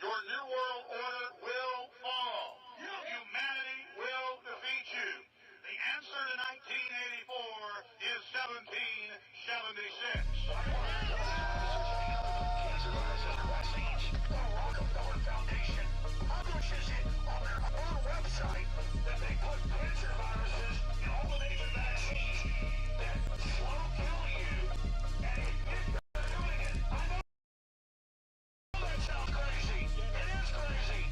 Your new world order will fall. Humanity will defeat you. The answer to 1984 is 1776. Rockefeller Foundation publishes it on their own website that they put cancer viruses in all the major vaccines that slow kill you, and they're doing it. I know that sounds crazy. It is crazy.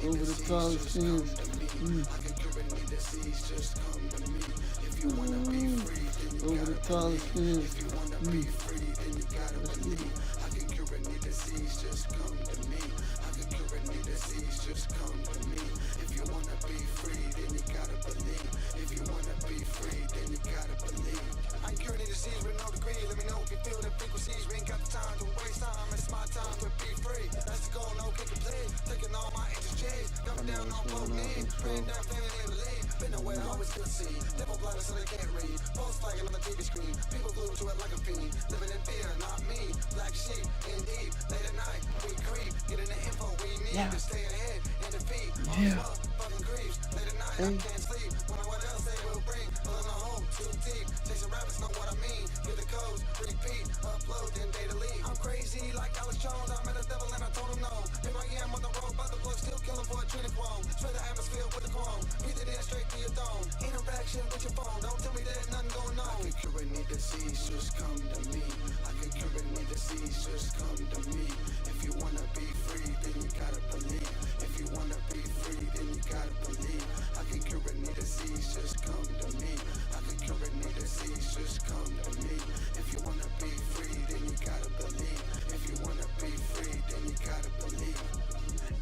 Over the college teams. I can cure any disease, just come to me. If you wanna be free, then you Over the gotta college believe. teams. If you wanna be free, then you gotta believe. I can cure any disease, just come to me. I can cure any disease, just come to me. If you wanna be free, then you gotta believe. If you wanna be free, then you gotta believe. I can cure any disease with no degree. Let me know if you feel the frequencies. We ain't got the time to waste time. It's my time to be free. That's the goal, no kick and play. Taking all my interest, coming down on both knees. Praying down, feeling in believe. Been aware, always could see. Devil blinded so they can't read. Post flagging on the TV screen. People glued to it like a fiend. Living in fear, not me. Black sheep, indeed. Late at night, we creep. Getting the info we need to stay ahead and defeat. All fucking griefs. Late at night, I can't sleep. Wonder what else they will bring. Pulling a hole too deep. Chasing rabbits, know what I mean. Get the codes, repeat, upload, then data leak. I'm crazy like Alex Jones. I met a devil and I told him no. Here I am on the road, by the blood, still killing for a trinity-chrome. Spray the atmosphere with the chrome. Breathe it in straight to your dome. Interaction with your phone. Don't tell me there's nothing going on. I can cure any disease, just come to me. I can cure any disease, just come to me. If you wanna be free, then you gotta believe. If you wanna be free, then you gotta believe. I can cure any disease, just come to me. I can cure any disease, just come to me. If you wanna be free, then you gotta believe. If you wanna be free, then you gotta believe.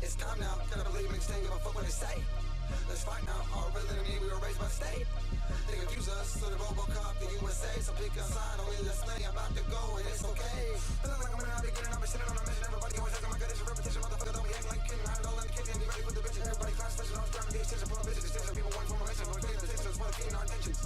It's time now, gotta believe and extend, give a fuck what they say. Let's fight now, our real enemy, we were raised by the state. They confuse us, so the Robocop, the USA. So pick a sign, only let's play, I'm about to go and it's okay. Feeling like I'm in the beginning, I've been sitting on a mission. Everybody always asking my good, it's a repetition. Motherfucker, don't be acting like kidding. I had it all in the kitchen, be ready for the bitches. Everybody class special, I'm starting to get attention. From a business extension, people want from a mission. We're paying attention, it's what feeding our intentions.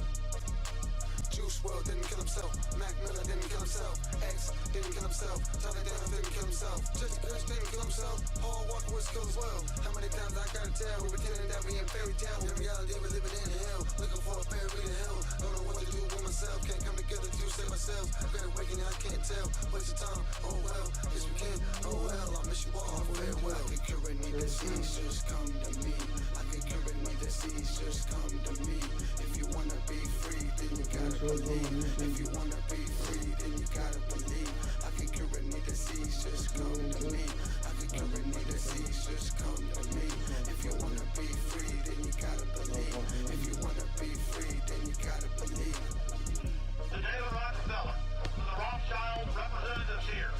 Juice WRLD didn't kill himself. Mac Miller didn't kill himself. X didn't kill himself. Johnny Daniels didn't kill himself. Jesse Chris didn't kill himself. Paul Walker was killed as well. How many times I gotta tell? We pretending that we in fairy tale. In reality, we're living in hell. Looking for a fairy to hell. Don't know what to do with myself. Can't come together to save ourselves. Great awakening, I can't tell. Waste your time. Oh well. Yes we can. Oh well. I miss you all. Farewell. I can cure any disease. Just come to me. I can cure any disease. Just come to me. If you wanna be free, then you gotta believe. If you wanna be free, then you gotta believe. I can cure any disease, just come to me. I can cure any disease, just come to me. If you wanna be free, then you gotta believe. If you wanna be free, then you gotta believe. To David Rockefeller, to the Rothschild representatives here,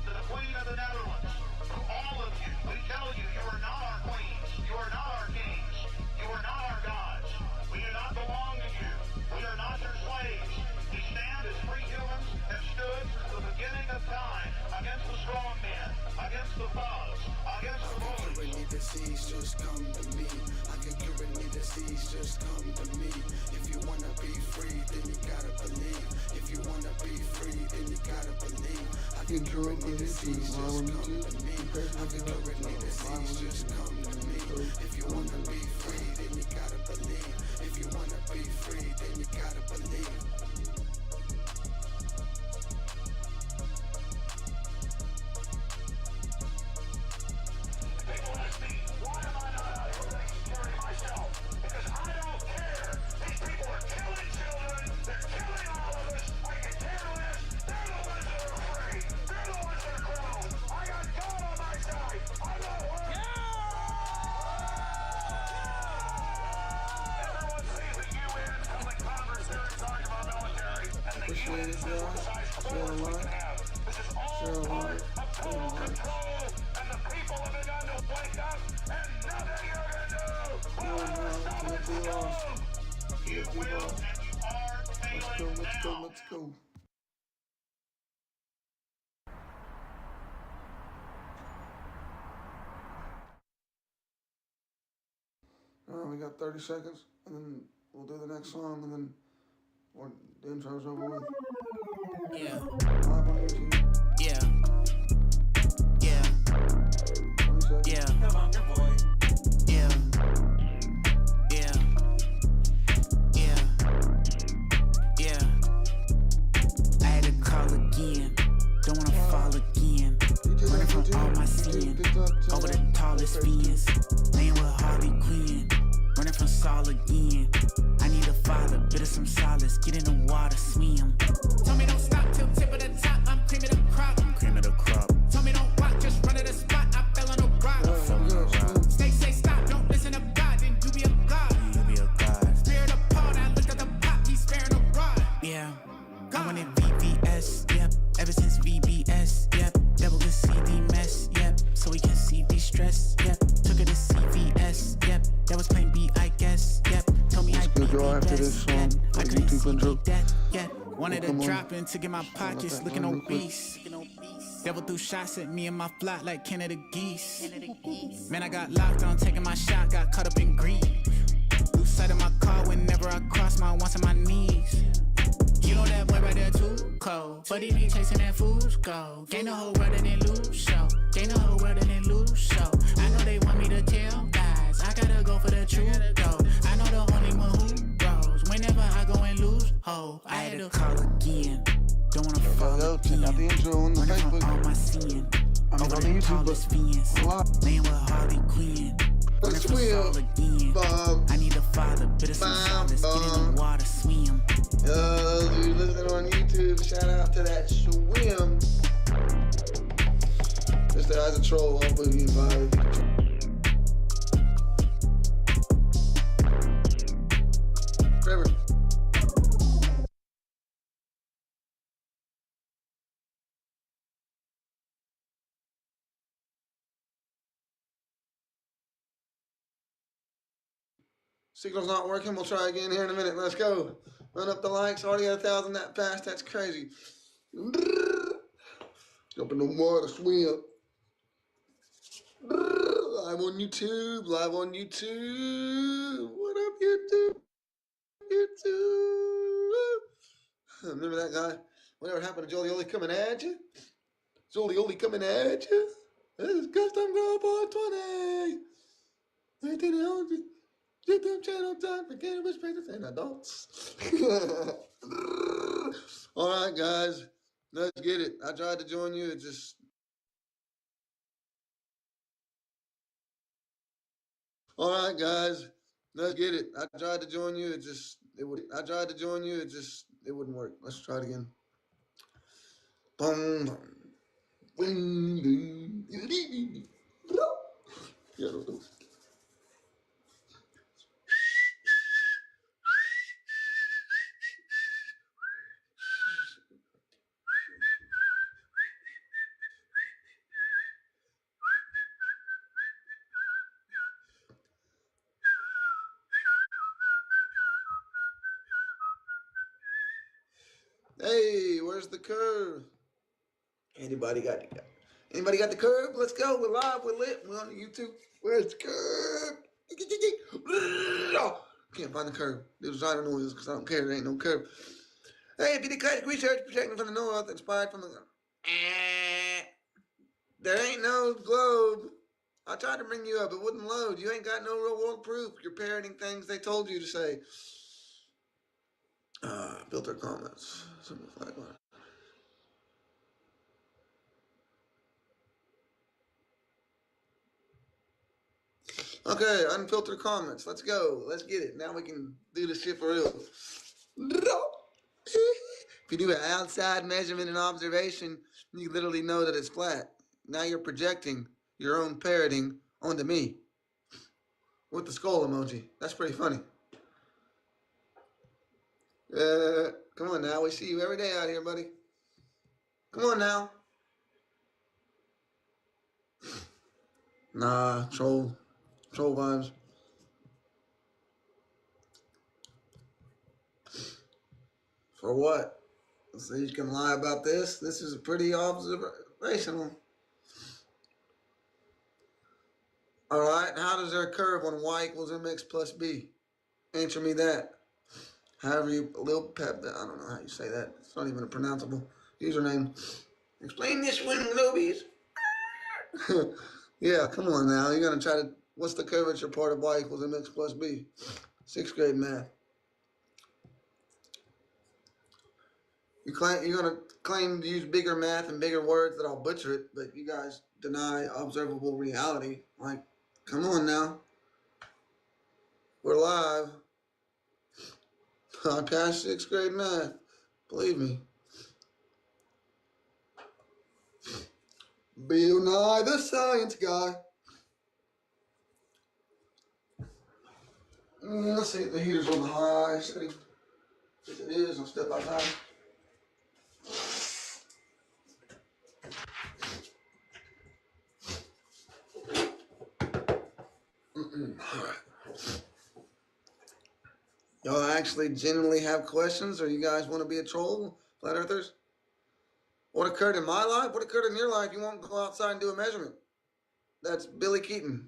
to the Queen of the Netherlands, to all of you, we tell you, you are not our queens, you are not our kings, you are not our gods. We do not belong to you. We are not your slaves. We stand as free humans have stood since the beginning of time against the strong men, against the thugs, against the bullies. I can cure any disease, just come to me. I can cure any disease, just come to me. If you wanna be free, then you gotta believe. If you wanna be free, then you gotta believe. I can cure any disease, just come to me. I can cure any disease, just come to me. If you wanna be free, then you gotta believe. If you wanna be free, then you gotta believe. People ask me, why am I not out here taking security myself? Because I don't care. These people are killing children. They're killing all of us. I can care less. They're the ones that are afraid. They're the ones that are criminals. I got God on my side. I'm not worried. Everyone sees the UN holding Congress here in charge of our military. And the UN is the size force we can have. This is all part of total control. And the people have begun to wake up. And nothing you're going to do will stop it. You will and you are failing now. Let's go. Alright, we got 30 seconds, and then we'll do the next song, and then the intro's over with. Yeah. Live on YouTube. Yeah. this all again. I need a father, bit of some solace, get in the water, swim. Told me don't stop till tip of the top, I'm cream of the crop. I'm cream of the crop. Told me don't rock, just run to the spot, I fell on a rock. I fell on a rock. Say stop, don't listen to God, then you be a God. You be a God. Spirit appalled, I looked at the pop, he's sparing a rod. Yeah, I wanted VVS, yep, ever since VBS, yep. Devil can see the mess, yep, so he can see the stress, yep. Took her to CVS, yep, that was plain B, I guess, yep. Told me I'd be the best, yep. I couldn't see that, yet. Wanted to drop in to get my pockets looking obese. Devil threw shots at me and my flock like Canada geese. Man, I got locked on taking my shot, got caught up in greed. Lose sight of my car whenever I cross my wants on my knees. You know that boy right there too cold, but he be chasing that fool's gold. Gain the whole world and then lose show. Gain the whole world and then lose show. I know they want me to tell guys, I gotta go for the truth though. I know the only one who grows whenever I go and lose hope. I had to call again. Don't wanna fall check out the again. intro on the Running from Facebook. all my sin. I mean, Over on the the YouTube, tallest fence. but Laying with Harley Quinn. Running from swim. Saul again. Bob. I need a father, bit of some solace. Get in the water, swim. Dude, listening on YouTube, shout out to that swim. Mr. As a troll, I'll put you invited. Trevor. Signal's not working. We'll try again here in a minute. Let's go. Run up the likes. Already got 1,000 that fast. That's crazy. Jump in the water, swim. Live on YouTube. Live on YouTube. What up, YouTube? YouTube. Remember that guy? Whatever happened to Jolie Oli coming at you? Jolie Oli coming at you? This is Custom Girl Boy 20. 1800. YouTube channel time for cannabis painters and adults. All right, guys, let's get it. I tried to join you. It just. All right, guys, let's get it. I tried to join you. I tried to join you. It wouldn't work. Let's try it again. Boom, boom. Yeah, hey, where's the curve? Anybody got the curve? Let's go. We're live. We're lit. We're on YouTube. Where's the curve? Can't find the curve. It was driving noises because I don't care. There ain't no curve. Hey, if you did classic research protecting from the north, inspired from the. There ain't no globe. I tried to bring you up. It wouldn't load. You ain't got no real world proof. You're parroting things they told you to say. Filter comments. Simple flag line. Okay, unfiltered comments. Let's go. Let's get it. Now we can do this shit for real. If you do an outside measurement and observation, you literally know that it's flat. Now you're projecting your own parroting onto me with the skull emoji. That's pretty funny. Come on now. We see you every day out here, buddy. Come on now. Nah, troll vibes. For what? So you can lie about this? This is pretty observational. Alright, how does there curve when y equals mx plus b? Answer me that. However you, Lil Pep, I don't know how you say that. It's not even a pronounceable username. Explain this one, Globies. Yeah, come on now. You're going to try to, what's the curvature part of y equals mx plus b? 6th grade math. You're going to claim to use bigger math and bigger words that I'll butcher it, but you guys deny observable reality. Like, come on now. We're live. I passed 6th grade math. Believe me. Bill Nye the Science Guy. Let's see if the heater's on the high setting. If it is, I'll step outside. Alright. Y'all actually genuinely have questions, or you guys want to be a troll, flat earthers? What occurred in my life? What occurred in your life? You won't go outside and do a measurement. That's Billy Keaton.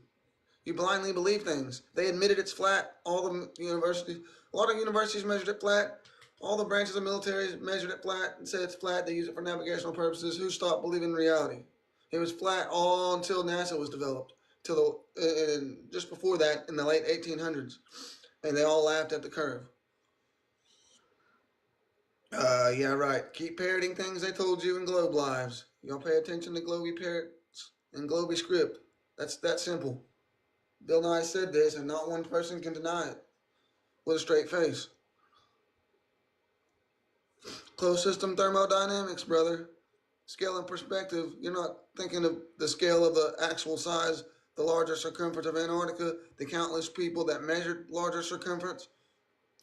You blindly believe things. They admitted it's flat. All the universities, a lot of universities measured it flat. All the branches of military measured it flat and said it's flat. They use it for navigational purposes. Who stopped believing in reality? It was flat all until NASA was developed. And just before that, in the late 1800s, and they all laughed at the curve. Yeah, right. Keep parroting things they told you in Globe Lives. Y'all pay attention to Globey parrots and Globey script. That's that simple. Bill Nye said this, and not one person can deny it with a straight face. Closed system thermodynamics, brother. Scale and perspective. You're not thinking of the scale of the actual size, the larger circumference of Antarctica, the countless people that measured larger circumference.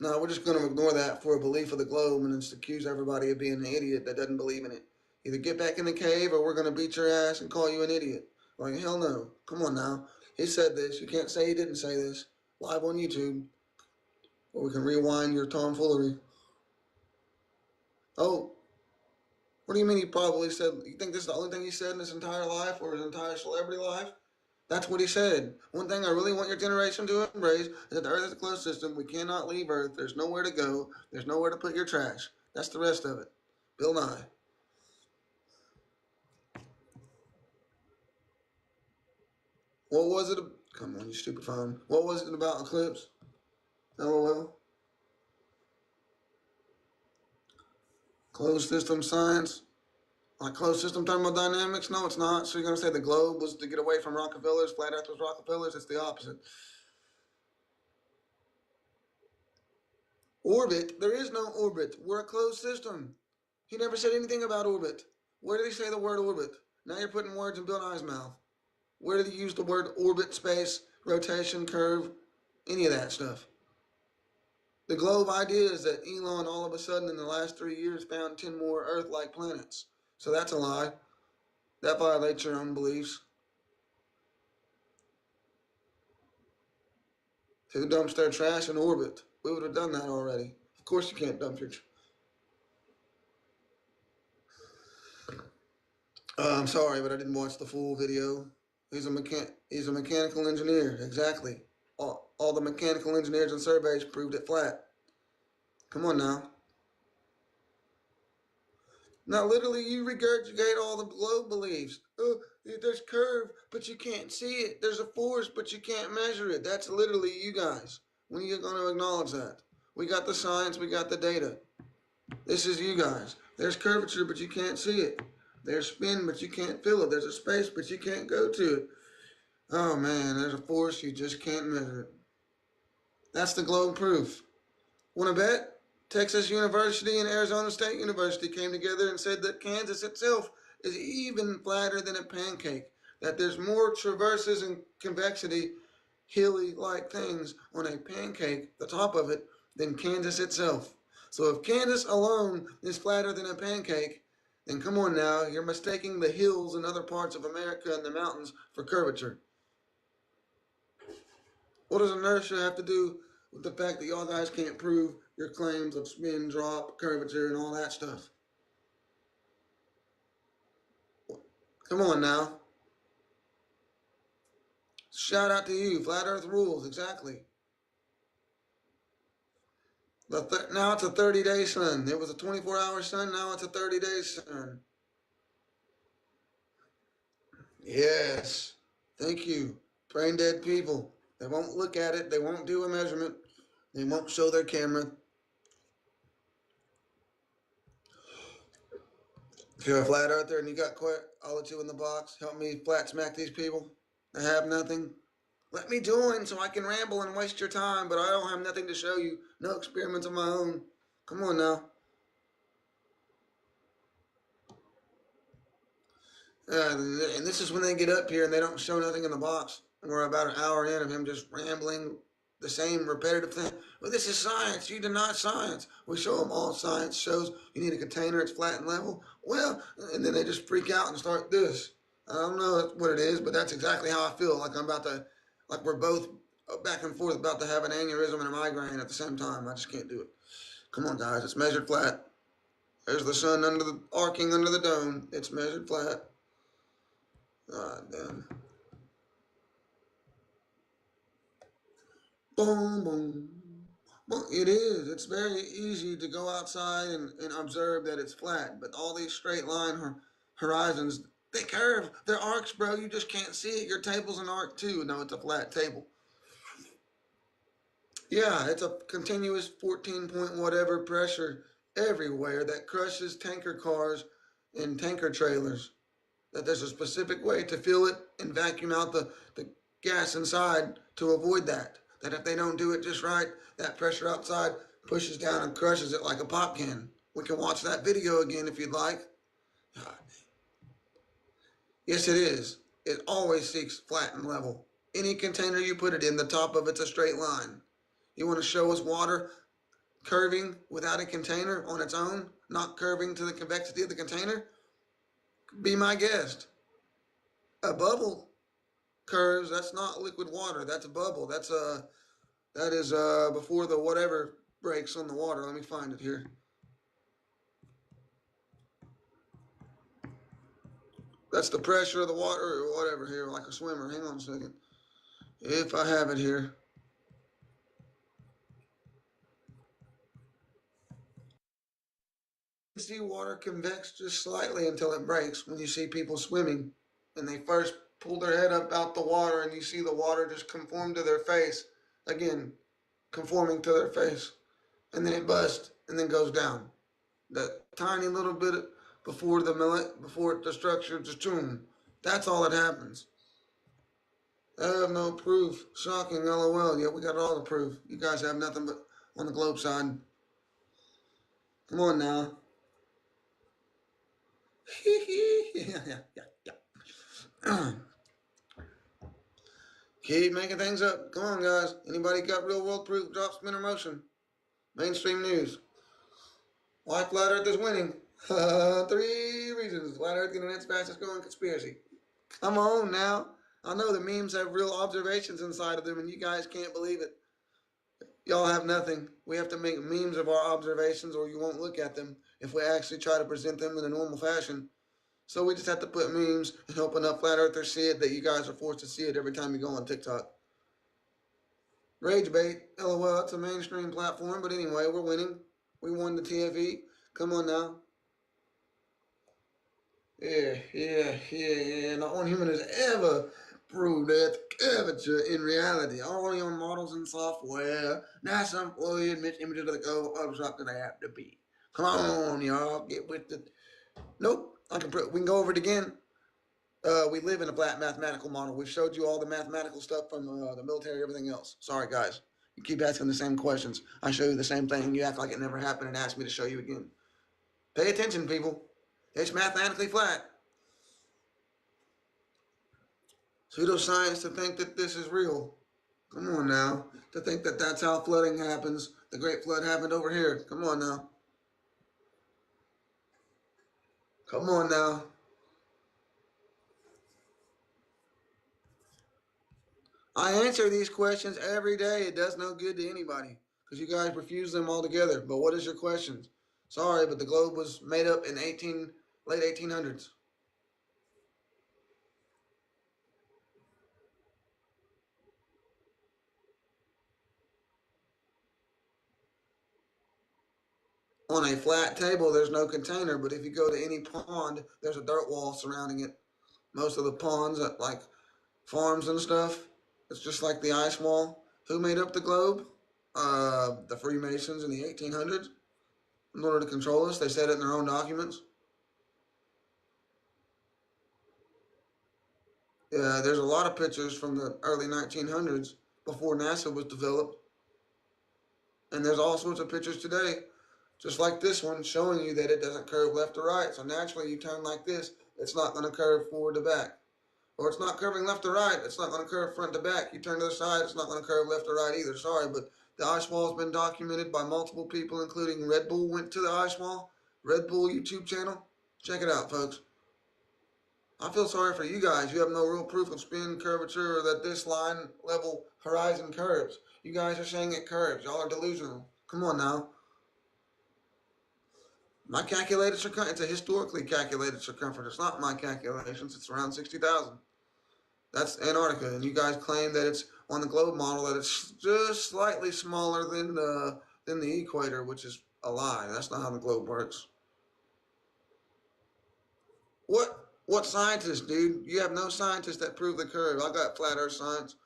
No, we're just going to ignore that for a belief of the globe and just accuse everybody of being an idiot that doesn't believe in it. Either get back in the cave or we're going to beat your ass and call you an idiot. Like, hell no. Come on now. He said this. You can't say he didn't say this. Live on YouTube. Or we can rewind your tomfoolery. Oh, what do you mean he probably said? You think this is the only thing he said in his entire life or his entire celebrity life? That's what he said. One thing I really want your generation to embrace is that the Earth is a closed system. We cannot leave Earth. There's nowhere to go. There's nowhere to put your trash. That's the rest of it. Bill Nye. What was it? Come on, you stupid phone. What was it about eclipse? LOL. Closed system science? Like closed system thermodynamics? No, it's not. So you're going to say the globe was to get away from Rockefellers, flat Earth was Rockefellers? It's the opposite. Orbit? There is no orbit. We're a closed system. He never said anything about orbit. Where did he say the word orbit? Now you're putting words in Bill Nye's mouth. Where did he use the word orbit, space, rotation, curve, any of that stuff? The globe idea is that Elon all of a sudden in the last 3 years found 10 more Earth-like planets. So that's a lie. That violates your own beliefs. Who dumps their trash in orbit? We would have done that already. Of course you can't dump your I'm sorry, but I didn't watch the full video. He's a mechanical engineer, exactly. All the mechanical engineers and surveys proved it flat. Come on now. Now, literally, you regurgitate all the globe beliefs. Oh, there's curve, but you can't see it. There's a force, but you can't measure it. That's literally you guys. When are you going to acknowledge that? We got the science, we got the data. This is you guys. There's curvature, but you can't see it. There's spin, but you can't feel it. There's a space, but you can't go to it. Oh man, there's a force, you just can't measure it. That's the globe proof. Want to bet? Texas University and Arizona State University came together and said that Kansas itself is even flatter than a pancake. That there's more traverses and convexity, hilly-like things on a pancake, the top of it, than Kansas itself. So if Kansas alone is flatter than a pancake, then come on now, you're mistaking the hills and other parts of America and the mountains for curvature. What does inertia have to do with the fact that y'all guys can't prove your claims of spin, drop, curvature, and all that stuff? Come on now. Shout out to you. Flat Earth rules, exactly. Now it's a 30-day sun. It was a 24-hour sun, now it's a 30-day sun. Yes. Thank you. Brain dead people. They won't look at it. They won't do a measurement. They won't show their camera. If you're a flat earther and you got I'll let you in the box. Help me flat smack these people that have nothing. Let me join so I can ramble and waste your time, but I don't have nothing to show you. No experiments of my own. Come on now. And this is when they get up here and they don't show nothing in the box. And we're about an hour in of him just rambling the same repetitive thing. Well, this is science. You deny science. We show them all science shows. You need a container. It's flat and level. Well, and then they just freak out and start this. I don't know what it is, but that's exactly how I feel. Like I'm about to, like we're both back and forth about to have an aneurysm and a migraine at the same time. I just can't do it. Come on, guys. It's measured flat. There's the sun arcing under the dome. It's measured flat. Damn. Boom, boom. Well, it is. It's very easy to go outside and observe that it's flat, but all these straight line horizons, they curve. They're arcs, bro. You just can't see it. Your table's an arc too. No, it's a flat table. Yeah, it's a continuous 14 point whatever pressure everywhere that crushes tanker cars and tanker trailers. That there's a specific way to fill it and vacuum out the gas inside to avoid that. That if they don't do it just right, that pressure outside pushes down and crushes it like a pop can. We can watch that video again if you'd like. Yes, it is. It always seeks flat and level. Any container you put it in, the top of it's a straight line. You want to show us water curving without a container on its own, not curving to the convexity of the container? Be my guest. A bubble curves. That's not liquid water. That's a bubble. That is before the whatever breaks on the water. Let me find it here. That's the pressure of the water or whatever here, like a swimmer. Hang on a second. If I have it here. You see water convex just slightly until it breaks when you see people swimming and they first pull their head up out the water and you see the water just conform to their face. Again, conforming to their face. And then it busts and then goes down. That tiny little bit before the structure just boom. That's all that happens. I have no proof. Shocking, LOL. Yeah, we got all the proof. You guys have nothing but on the globe side. Come on now. yeah. Keep making things up. Come on, guys. Anybody got real world proof? Drop spin or motion. Mainstream news. Why Flat Earth is winning. 3 reasons. Flat Earth getting its fastest growing conspiracy. Come on now. I know the memes have real observations inside of them and you guys can't believe it. Y'all have nothing. We have to make memes of our observations or you won't look at them if we actually try to present them in a normal fashion. So we just have to put memes and hope enough flat earthers see it that you guys are forced to see it every time you go on TikTok. Rage bait. LOL, it's a mainstream platform, but anyway, we're winning. We won the TFE. Come on now. Yeah. Not one human has ever proved that curvature in reality. Only on models and software. NASA employee admits images of the globe Photoshop that they have to be. Come on, y'all. Get with it. Nope. We can go over it again. We live in a flat mathematical model. We've showed you all the mathematical stuff from the military, everything else. Sorry, guys. You keep asking the same questions. I show you the same thing. You act like it never happened and ask me to show you again. Pay attention, people. It's mathematically flat. Pseudoscience to think that this is real. Come on now. To think that that's how flooding happens. The Great Flood happened over here. Come on now. Come on now. I answer these questions every day. It does no good to anybody because you guys refuse them altogether. But what is your questions? Sorry, but the globe was made up in late 1800s. On a flat table, there's no container, but if you go to any pond, there's a dirt wall surrounding it. Most of the ponds at like farms and stuff, it's just like the ice wall. Who made up the globe? The Freemasons in the 1800s. In order to control us, they said it in their own documents. There's a lot of pictures from the early 1900s before NASA was developed. And there's all sorts of pictures today, just like this one, showing you that it doesn't curve left to right. So naturally, you turn like this, it's not going to curve forward to back. Or it's not curving left to right, it's not going to curve front to back. You turn to the side, it's not going to curve left to right either. Sorry, but the ice wall has been documented by multiple people, including Red Bull went to the ice wall. Red Bull YouTube channel. Check it out, folks. I feel sorry for you guys. You have no real proof of spin, curvature, or that this line level horizon curves. You guys are saying it curves. Y'all are delusional. Come on now. My calculated circumference, it's a historically calculated circumference. It's not my calculations. It's around 60,000. That's Antarctica. And you guys claim that it's on the globe model that it's just slightly smaller than the equator, which is a lie. That's not how the globe works. What scientists, dude? You have no scientists that prove the curve. I got flat earth science.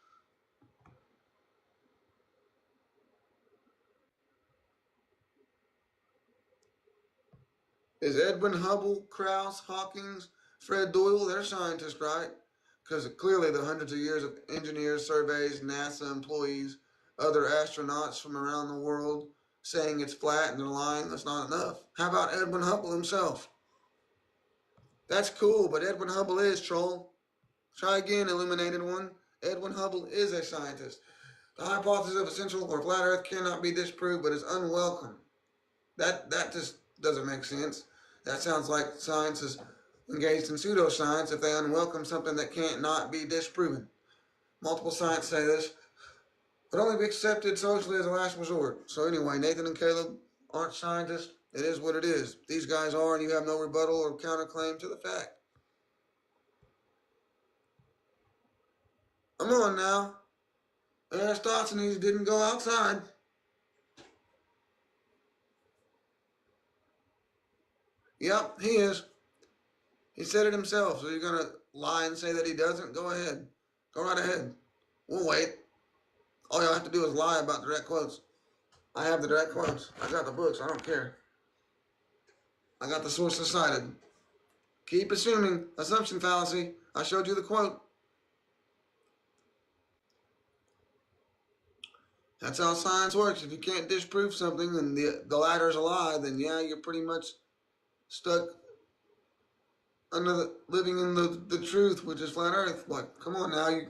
Is Edwin Hubble, Krauss, Hawkins, Fred Doyle, they're scientists, right? Because clearly the hundreds of years of engineers, surveys, NASA employees, other astronauts from around the world saying it's flat and they're lying, that's not enough. How about Edwin Hubble himself? That's cool, but Edwin Hubble is, troll. Try again, illuminated one. Edwin Hubble is a scientist. The hypothesis of essential or flat Earth cannot be disproved, but is unwelcome. That just doesn't make sense. That sounds like science is engaged in pseudoscience if they unwelcome something that can't not be disproven. Multiple scientists say this, but only be accepted socially as a last resort. So anyway, Nathan and Caleb aren't scientists. It is what it is. These guys are, and you have no rebuttal or counterclaim to the fact. Come on now. Eratosthenes didn't go outside. Yep, he is. He said it himself, so you're going to lie and say that he doesn't? Go ahead. Go right ahead. We'll wait. All y'all have to do is lie about direct quotes. I have the direct quotes. I got the books. I don't care. I got the sources cited. Keep assuming. Assumption fallacy. I showed you the quote. That's how science works. If you can't disprove something and the latter's a lie, then yeah, you're pretty much stuck living in the truth, which is flat Earth. Like, come on now.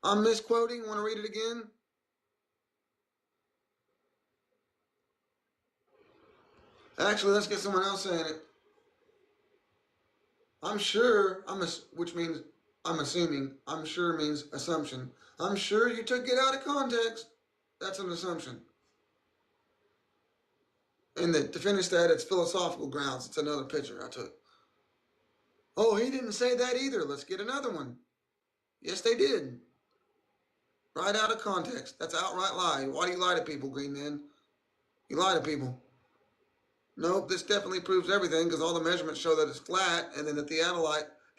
I'm misquoting. Want to read it again? Actually, let's get someone else saying it. I'm sure, which means I'm assuming. I'm sure means assumption. I'm sure you took it out of context. That's an assumption. And to finish that, it's philosophical grounds. It's another picture I took. Oh, he didn't say that either. Let's get another one. Yes, they did. Right out of context. That's outright lie. Why do you lie to people, Green Man? You lie to people. Nope, this definitely proves everything because all the measurements show that it's flat, and then the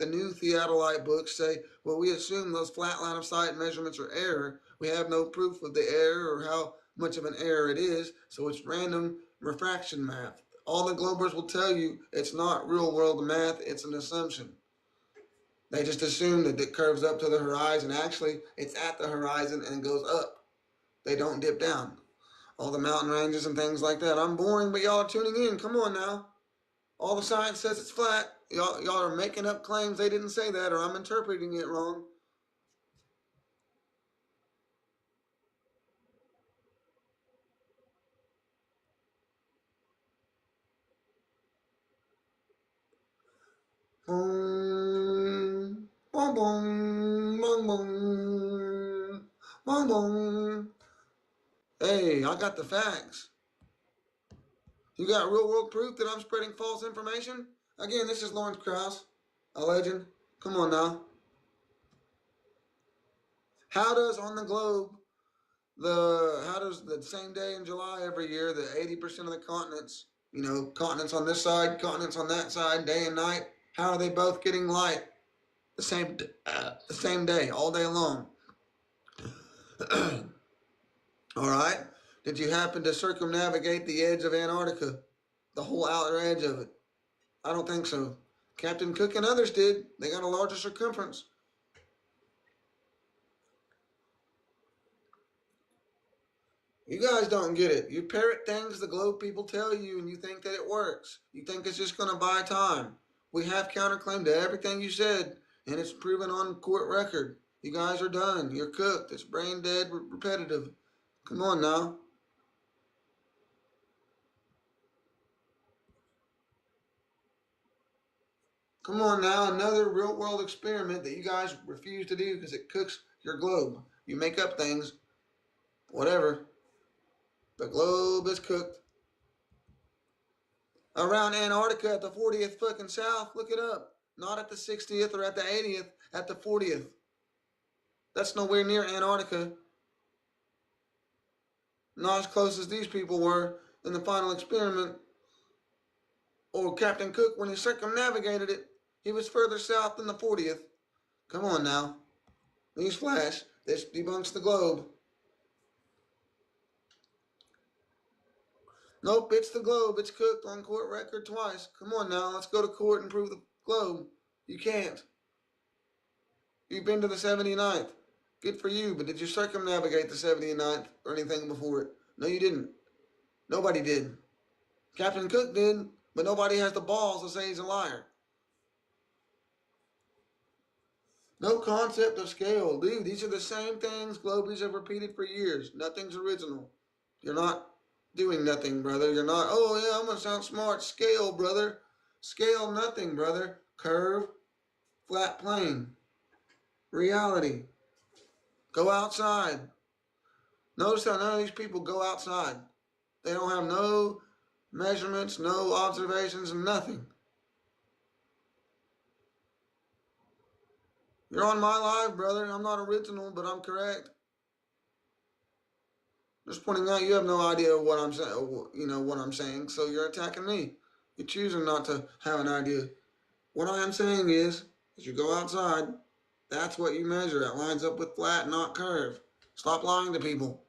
new theodolite books say, well, we assume those flat line of sight measurements are error. We have no proof of the error or how much of an error it is, so it's random refraction math. All the Globers will tell you it's not real world math, it's an assumption. They just assume that it curves up to the horizon. Actually, it's at the horizon and goes up. They don't dip down. All the mountain ranges and things like that. I'm boring, but y'all are tuning in. Come on now. All the science says it's flat. Y'all are making up claims they didn't say that, or I'm interpreting it wrong. Boom, boom, boom, boom, boom, boom, boom. Hey, I got the facts. You got real world proof that I'm spreading false information? Again, this is Lawrence Krauss, a legend. Come on now. How does on the globe, how does the same day in July every year, the 80% of the continents, continents on this side, continents on that side, day and night, how are they both getting light the same day, all day long? All right. Did you happen to circumnavigate the edge of Antarctica, the whole outer edge of it? I don't think so. Captain Cook and others did. They got a larger circumference. You guys don't get it. You parrot things the globe people tell you and you think that it works. You think it's just going to buy time. We have counterclaim to everything you said, and it's proven on court record. You guys are done. You're cooked. It's brain dead, repetitive. Come on now. Come on now. Another real world experiment that you guys refuse to do because it cooks your globe. You make up things. Whatever. The globe is cooked. Around Antarctica at the 40th fucking south. Look it up. Not at the 60th or at the 80th. At the 40th. That's nowhere near Antarctica. Not as close as these people were in the final experiment. Or Captain Cook, when he circumnavigated it, he was further south than the 40th. Come on now. Newsflash. This debunks the globe. Nope, it's the globe. It's cooked on court record twice. Come on now, let's go to court and prove the globe. You can't. You've been to the 79th. Good for you, but did you circumnavigate the 79th or anything before it? No, you didn't. Nobody did. Captain Cook did, but nobody has the balls to say he's a liar. No concept of scale. Dude, these are the same things globies have repeated for years. Nothing's original. You're not doing nothing, brother. You're not, oh yeah, I'm going to sound smart. Scale, brother. Scale nothing, brother. Curve, flat plane. Reality. Go outside. Notice how none of these people go outside. They don't have no measurements, no observations, nothing. You're on my live, brother. I'm not original, but I'm correct. Just pointing out you have no idea what I'm saying, what I'm saying, so you're attacking me. You're choosing not to have an idea. What I am saying is you go outside, that's what you measure. It lines up with flat, not curve. Stop lying to people.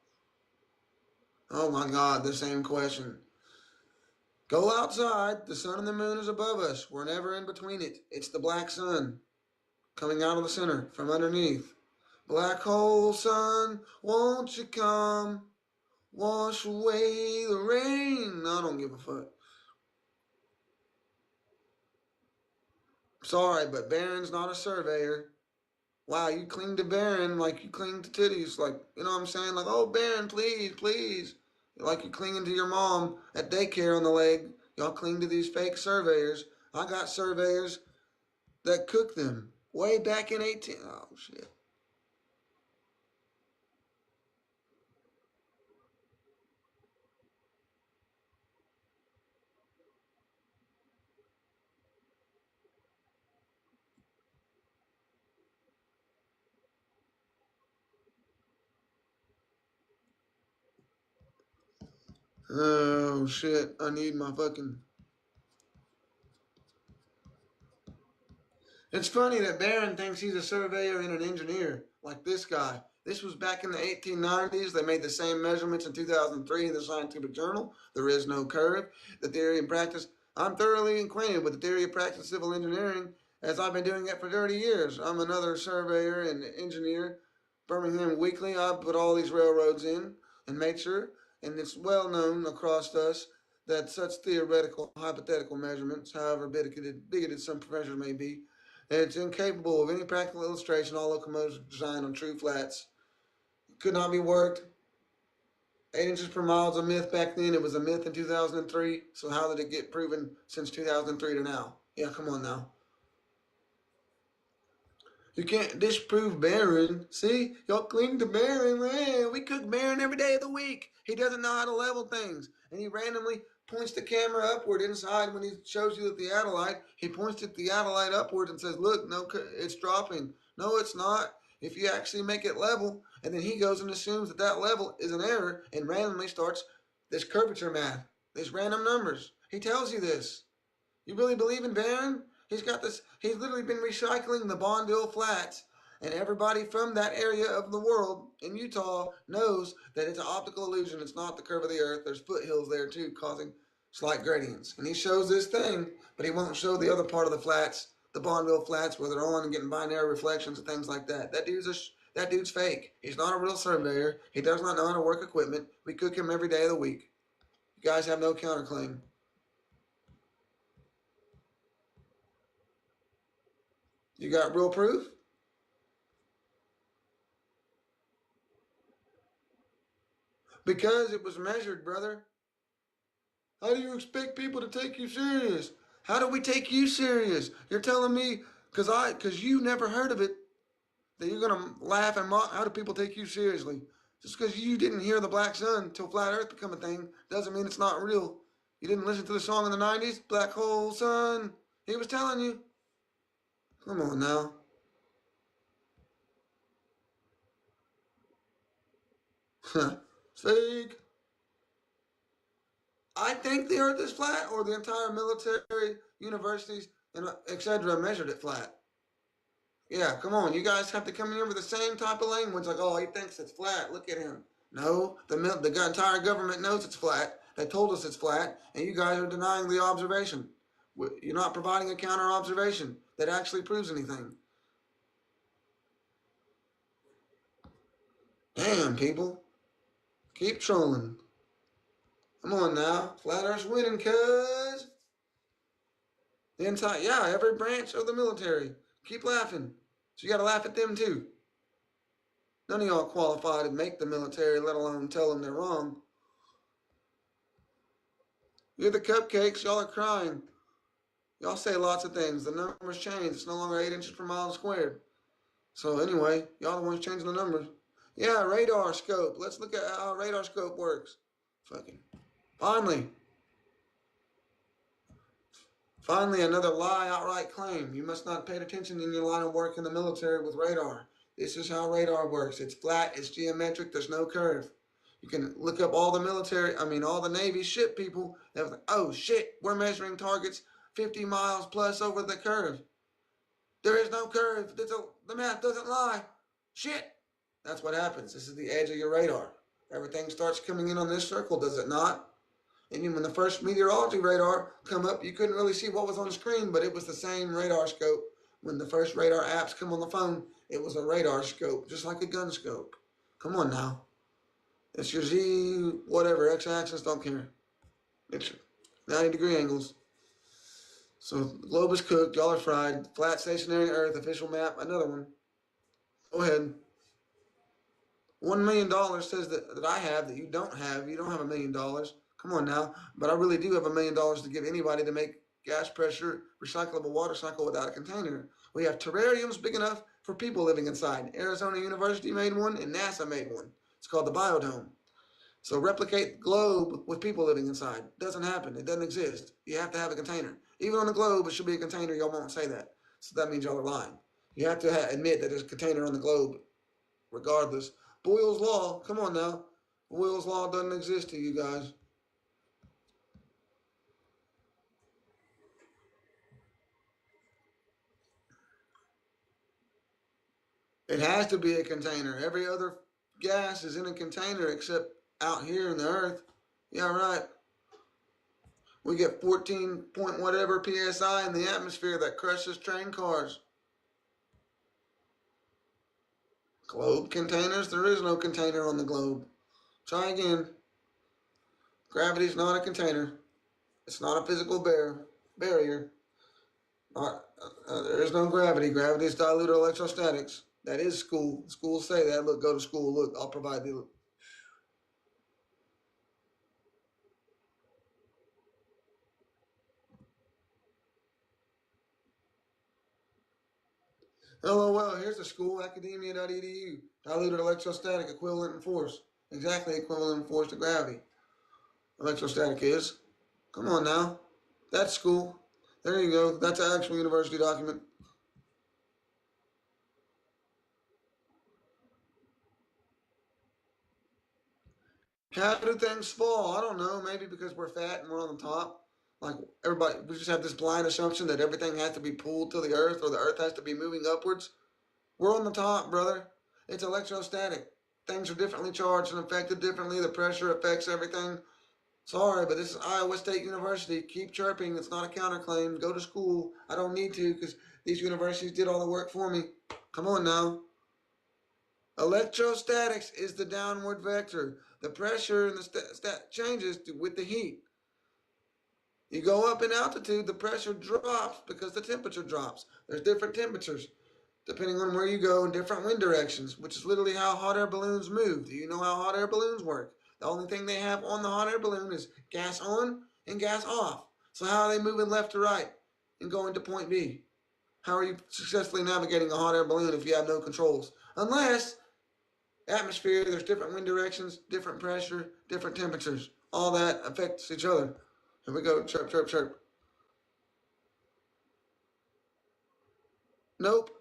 Oh my God, the same question. Go outside. The sun and the moon is above us. We're never in between it. It's the black sun coming out of the center from underneath. Black hole sun, won't you come? Wash away the rain. I don't give a fuck. Sorry, but Barron's not a surveyor. Wow, you cling to Barron like you cling to titties. Like, you know what I'm saying? Like, oh, Barron, please, please. Like you're clinging to your mom at daycare on the leg. Y'all cling to these fake surveyors. I got surveyors that cook them way back in 18. Oh, shit. Oh, shit. I need my fucking... It's funny that Barron thinks he's a surveyor and an engineer, like this guy. This was back in the 1890s. They made the same measurements in 2003 in the Scientific Journal. There is no curve. The theory and practice. I'm thoroughly acquainted with the theory of practice of civil engineering as I've been doing it for 30 years. I'm another surveyor and engineer. Birmingham Weekly, I put all these railroads in and made sure, and it's well known across us that such theoretical, hypothetical measurements, however bigoted some professors may be, it's incapable of any practical illustration. All locomotives are designed on true flats. Could not be worked. 8 inches per mile is a myth back then. It was a myth in 2003. So how did it get proven since 2003 to now? Yeah, come on now. You can't disprove Barron. See? Y'all cling to Barron. Man, we cook Barron every day of the week. He doesn't know how to level things. And he randomly points the camera upward inside when he shows you the theodolite. He points the theodolite upward and says, look, no, it's dropping. No, it's not. If you actually make it level, and then he goes and assumes that that level is an error and randomly starts this curvature math, this random numbers. He tells you this. You really believe in Barron? He's got this, he's literally been recycling the Bonneville Flats, and everybody from that area of the world in Utah knows that it's an optical illusion. It's not the curve of the earth. There's foothills there too, causing slight gradients. And he shows this thing, but he won't show the other part of the flats, the Bonneville flats, where they're on and getting binary reflections and things like that. That dude's fake. He's not a real surveyor. He does not know how to work equipment. We cook him every day of the week. You guys have no counterclaim. You got real proof? Because it was measured, brother. How do you expect people to take you serious? How do we take you serious? You're telling me, because you never heard of it, that you're going to laugh and mock. How do people take you seriously? Just because you didn't hear the Black Sun until Flat Earth become a thing doesn't mean it's not real. You didn't listen to the song in the 90s, Black Hole Sun? He was telling you. Come on now. Fake. I think the Earth is flat, or the entire military, universities, and etc. measured it flat. Yeah, come on. You guys have to come in here with the same type of language, like, oh, he thinks it's flat. Look at him. No, the entire government knows it's flat. They told us it's flat, and you guys are denying the observation. You're not providing a counter observation that actually proves anything. Damn, people. Keep trolling. Come on now. Flat Earth's winning, cuz. Every branch of the military. Keep laughing. So you got to laugh at them too. None of y'all qualified to make the military, let alone tell them they're wrong. You're the cupcakes. Y'all are crying. Y'all say lots of things. The numbers change. It's no longer 8 inches per mile squared. So anyway, y'all the ones changing the numbers. Yeah, radar scope. Let's look at how a radar scope works. Finally, another lie outright claim. You must not have paid attention in your line of work in the military with radar. This is how radar works. It's flat, it's geometric, there's no curve. You can look up all the Navy ship people. They're like, oh shit, we're measuring targets 50 miles plus over the curve. There is no curve. The math doesn't lie. Shit. That's what happens. This is the edge of your radar. Everything starts coming in on this circle, does it not? And when the first meteorology radar come up, you couldn't really see what was on the screen, but it was the same radar scope. When the first radar apps come on the phone, it was a radar scope, just like a gun scope. Come on now. It's your Z, whatever, x-axis, don't care. It's 90-degree angles. So the globe is cooked, y'all are fried. Flat stationary Earth, official map, another one. Go ahead. $1 million says that I have that you don't have. You don't have $1 million. Come on now. But I really do have $1 million to give anybody to make gas pressure recyclable water cycle without a container. We have terrariums big enough for people living inside. Arizona University made one and NASA made one. It's called the Biodome. So replicate the globe with people living inside. Doesn't happen. It doesn't exist. You have to have a container. Even on the globe, it should be a container. Y'all won't say that. So that means y'all are lying. You have to admit that there's a container on the globe regardless. Boyle's Law, come on now. Boyle's Law doesn't exist to you guys. It has to be a container. Every other gas is in a container except out here in the earth. Yeah, right. We get 14 point whatever PSI in the atmosphere that crushes train cars. Globe containers? There is no container on the globe. Try again. Gravity's not a container. It's not a physical barrier. There is no gravity. Gravity is diluted electrostatics. That is school. Schools say that. Look, go to school. Look, I'll provide the. LOL, here's the school, academia.edu. Diluted electrostatic equivalent in force. Exactly equivalent in force to gravity. Electrostatic is. Come on now. That's school. There you go. That's an actual university document. How do things fall? I don't know. Maybe because we're fat and we're on the top. Like everybody, we just have this blind assumption that everything has to be pulled to the earth or the earth has to be moving upwards. We're on the top, brother. It's electrostatic. Things are differently charged and affected differently. The pressure affects everything. Sorry, but this is Iowa State University. Keep chirping. It's not a counterclaim. Go to school. I don't need to because these universities did all the work for me. Come on now. Electrostatics is the downward vector. The pressure and the changes with the heat. You go up in altitude, the pressure drops because the temperature drops. There's different temperatures depending on where you go in different wind directions, which is literally how hot air balloons move. Do you know how hot air balloons work? The only thing they have on the hot air balloon is gas on and gas off. So how are they moving left to right and going to point B? How are you successfully navigating a hot air balloon if you have no controls? Unless atmosphere, there's different wind directions, different pressure, different temperatures. All that affects each other. Here we go, chirp, chirp, chirp. Nope.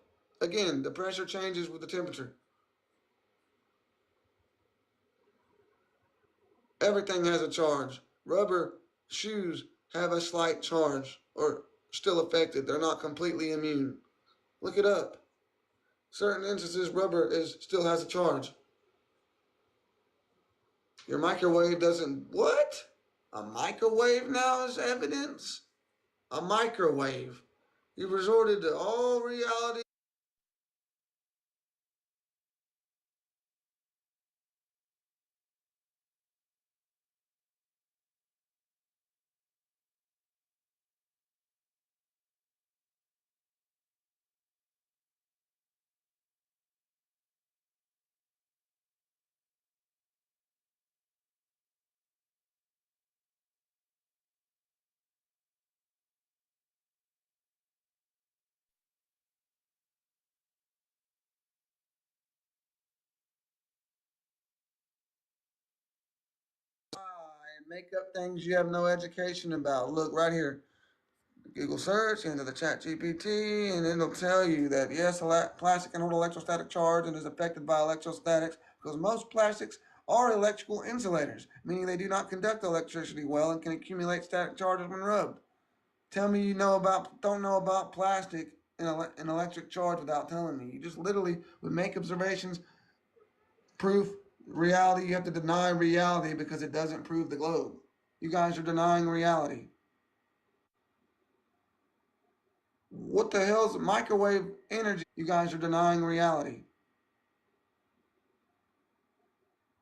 Again, the pressure changes with the temperature. Everything has a charge. Rubber shoes have a slight charge or still affected. They're not completely immune. Look it up. Certain instances, rubber still has a charge. Your microwave doesn't. What? A microwave now is evidence? A microwave. You resorted to all reality. And make up things you have no education about. Look right here. Google search into the chat GPT and it'll tell you that yes, plastic can hold electrostatic charge and is affected by electrostatics because most plastics are electrical insulators, meaning they do not conduct electricity well and can accumulate static charges when rubbed. Tell me you don't know about plastic and electric charge without telling me. You just literally would make observations, proof, reality. You have to deny reality because it doesn't prove the globe. You guys are denying reality. What the hell's microwave energy? You guys are denying reality.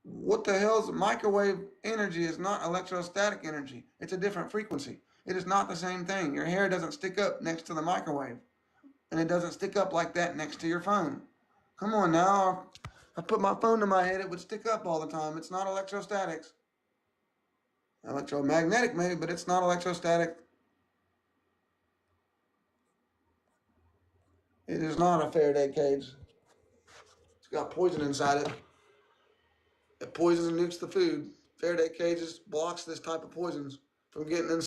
What the hell's microwave energy is not electrostatic energy. It's a different frequency. It is not the same thing. Your hair doesn't stick up next to the microwave. And it doesn't stick up like that next to your phone. Come on now. If I put my phone to my head, it would stick up all the time. It's not electrostatics. Electromagnetic maybe, but it's not electrostatic. It is not a Faraday cage. It's got poison inside it. It poisons and nukes the food. Faraday cages blocks this type of poisons from getting inside.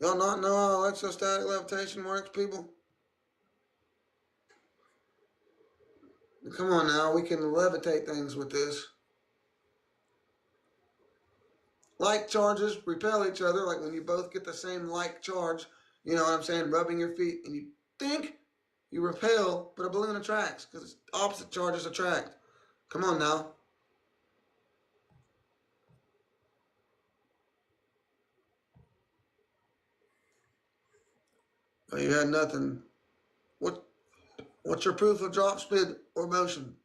Y'all not know how electrostatic levitation works, people? Come on now, we can levitate things with this. Like charges repel each other, like when you both get the same like charge, you know what I'm saying, rubbing your feet, and you think you repel, but a balloon attracts, because opposite charges attract. Come on now. Oh, you had nothing. What's your proof of drop, speed, or motion?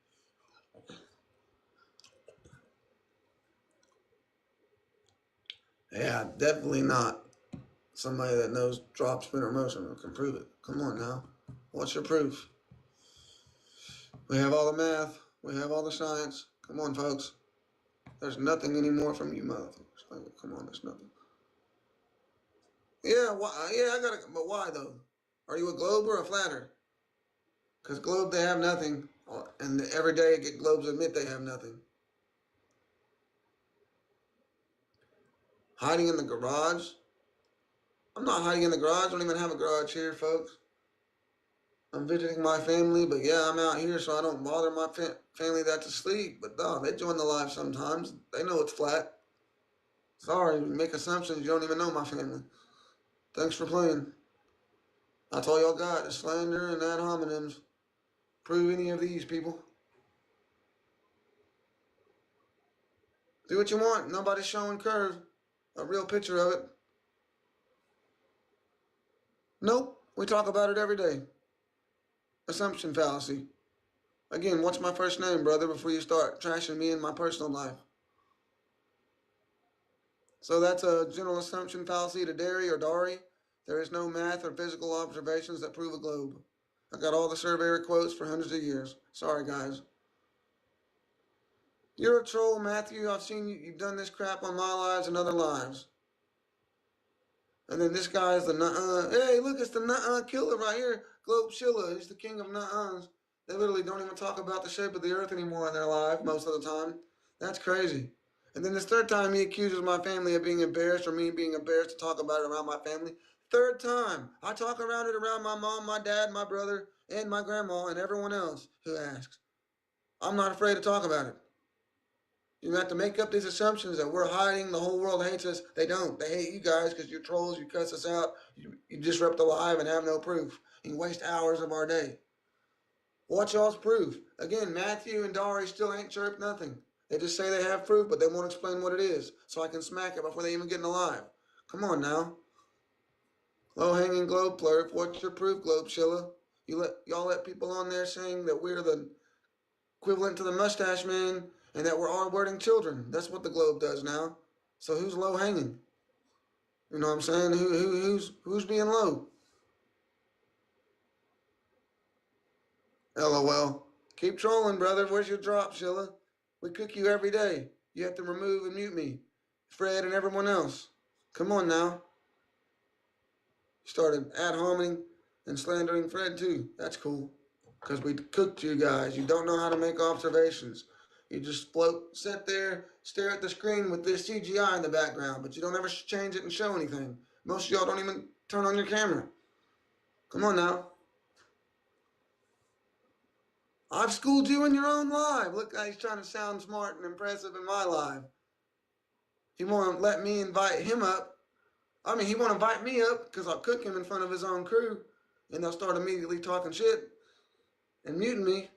Yeah, definitely not somebody that knows drop, spin, or motion or can prove it. Come on now. What's your proof? We have all the math. We have all the science. Come on, folks. There's nothing anymore from you, motherfuckers. Come on, there's nothing. Yeah, why? Yeah, I got it. But why though? Are you a globe or a flatter? Because globe they have nothing, and every day globes admit they have nothing. Hiding in the garage? I'm not hiding in the garage. I don't even have a garage here, folks. I'm visiting my family, but yeah, I'm out here so I don't bother my family that's asleep. But they join the live sometimes. They know it's flat. Sorry, make assumptions. You don't even know my family. Thanks for playing. That's all y'all got is slander and ad hominems. Prove any of these, people. Do what you want. Nobody's showing curve. A real picture of it. Nope. We talk about it every day. Assumption fallacy. Again, what's my first name, brother, before you start trashing me in my personal life? So that's a general assumption fallacy to Derry or Dari. There is no math or physical observations that prove a globe. I got all the surveyor quotes for hundreds of years. Sorry, guys. You're a troll, Matthew. I've seen you've done this crap on my lives and other lives. And then this guy is the nuh-uh. Hey, look, it's the nuh-uh killer right here. Globe Shilla. He's the king of nuh-uhs. They literally don't even talk about the shape of the earth anymore in their life most of the time. That's crazy. And then this third time he accuses my family of being embarrassed or me being embarrassed to talk about it around my family. Third time. I talk around it around my mom, my dad, my brother, and my grandma, and everyone else who asks. I'm not afraid to talk about it. You have to make up these assumptions that we're hiding, the whole world hates us. They don't. They hate you guys because you're trolls, you cuss us out, you disrupt the live and have no proof. You waste hours of our day. What's y'all's proof? Again, Matthew and Dari still ain't chirped nothing. They just say they have proof, but they won't explain what it is, so I can smack it before they even get in the live. Come on now. Low-hanging globe plurp, what's your proof, Globe Shilla? Y'all let people on there saying that we're the equivalent to the mustache man and that we're R-wording children. That's what the globe does now. So who's low-hanging? You know what I'm saying? Who's being low? LOL. Keep trolling, brother. Where's your drop, Shilla? We cook you every day. You have to remove and mute me. Fred and everyone else. Come on now. Started ad homing and slandering Fred too. That's cool. Because we cooked you guys. You don't know how to make observations. You just sit there, stare at the screen with this CGI in the background, but you don't ever change it and show anything. Most of y'all don't even turn on your camera. Come on now. I've schooled you in your own live. Look, he's trying to sound smart and impressive in my live. He won't let me invite him up. I mean, he won't invite me up because I'll cook him in front of his own crew, and they'll start immediately talking shit and muting me.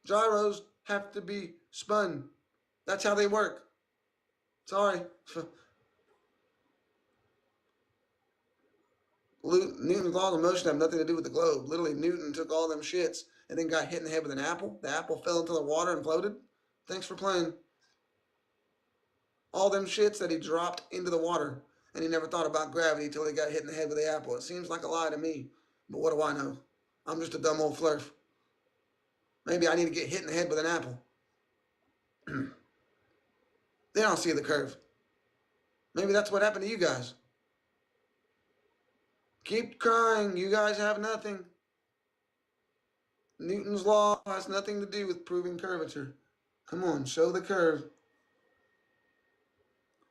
Gyros have to be spun. That's how they work. Sorry. Newton's laws of motion have nothing to do with the globe. Literally, Newton took all them shits and then got hit in the head with an apple. The apple fell into the water and floated. Thanks for playing. All them shits that he dropped into the water, and he never thought about gravity until he got hit in the head with the apple. It seems like a lie to me, but what do I know? I'm just a dumb old flurf. Maybe I need to get hit in the head with an apple. They don't see the curve. Maybe that's what happened to you guys. Keep crying. You guys have nothing. Newton's law has nothing to do with proving curvature. Come on, show the curve.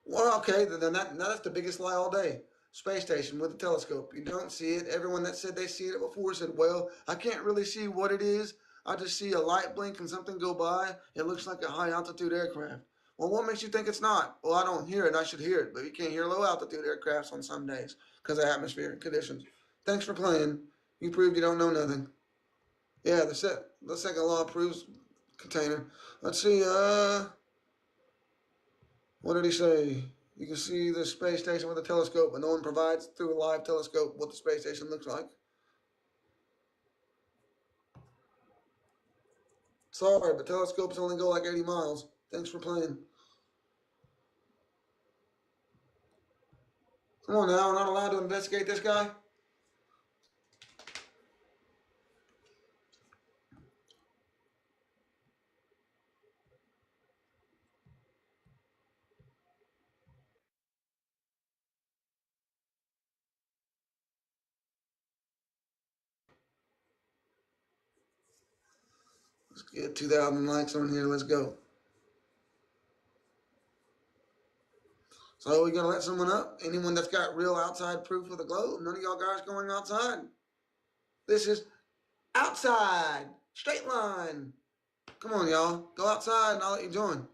Well, okay, then that's the biggest lie all day. Space station with a telescope. You don't see it. Everyone that said they see it before said, well, I can't really see what it is. I just see a light blink and something go by. It looks like a high-altitude aircraft. Well, what makes you think it's not? Well, I don't hear it. I should hear it. But you can't hear low-altitude aircrafts on some days because of atmospheric conditions. Thanks for playing. You proved you don't know nothing. Yeah, the second law proves container. Let's see, what did he say? You can see the space station with a telescope, but no one provides through a live telescope what the space station looks like. Sorry, but telescopes only go like 80 miles. Thanks for playing. Come on now, we're not allowed to investigate this guy? Let's get 2,000 likes on here. Let's go. So we gonna let someone up? Anyone that's got real outside proof of the globe? None of y'all guys going outside. This is Outside. Straight line. Come on, y'all. Go outside and I'll let you join.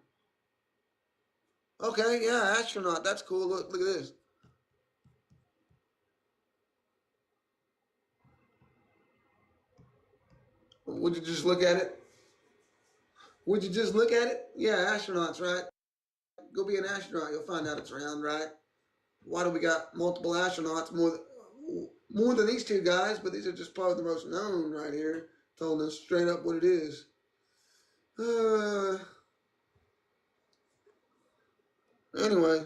Okay, yeah, astronaut. That's cool. Look at this. Would you just look at it? Would you just look at it? Yeah, astronauts, right? Go be an astronaut. You'll find out it's round, right? Why do we got multiple astronauts? More than these two guys, but these are just probably the most known right here. Telling us straight up what it is. Anyway.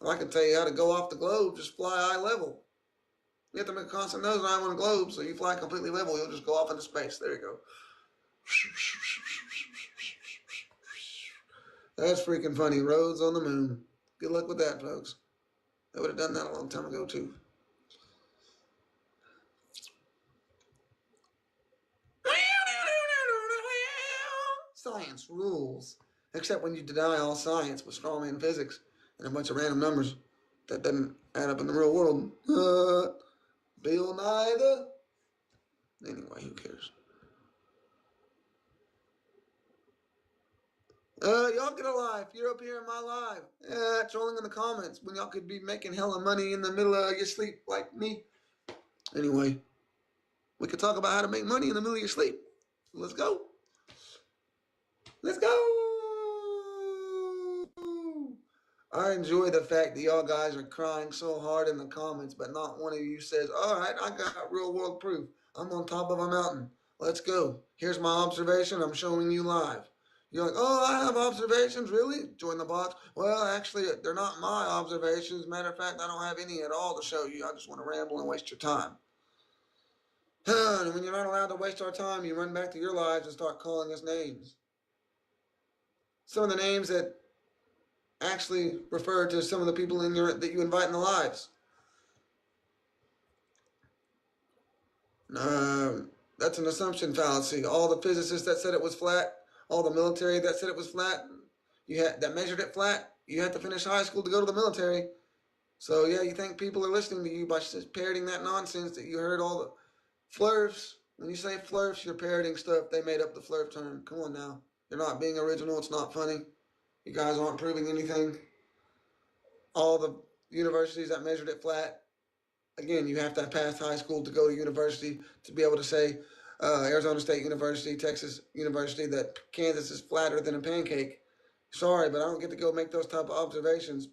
I can tell you how to go off the globe, just fly eye level. You have to make a constant nose eye on a globe, so you fly completely level, you'll just go off into space. There you go. That's freaking funny. Roads on the moon. Good luck with that, folks. They would have done that a long time ago, too. Science rules. Except when you deny all science with strawman physics and a bunch of random numbers that doesn't add up in the real world. Bill Nye the... Anyway, who cares? Y'all get a life. You're up here in my live. Trolling in the comments when y'all could be making hella money in the middle of your sleep like me. Anyway, we could talk about how to make money in the middle of your sleep. Let's go. Let's go. I enjoy the fact that y'all guys are crying so hard in the comments, but not one of you says, all right, I got real world proof. I'm on top of a mountain. Let's go. Here's my observation. I'm showing you live. You're like, oh, I have observations, really? Join the bots. Well, actually, they're not my observations. Matter of fact, I don't have any at all to show you. I just want to ramble and waste your time. And when you're not allowed to waste our time, you run back to your lives and start calling us names. Some of the names that actually refer to some of the people that you invite in the lives. That's an assumption fallacy. All the physicists that said it was flat, all the military that said it was flat, that measured it flat, you had to finish high school to go to the military. So yeah, you think people are listening to you by parroting that nonsense that you heard all the flurfs. When you say flurfs, you're parroting stuff. They made up the flurf term. Come on now. You're not being original. It's not funny. You guys aren't proving anything. All the universities that measured it flat, again, you have to have passed high school to go to university to be able to say Arizona State University, Texas University, that Kansas is flatter than a pancake. Sorry, but I don't get to go make those type of observations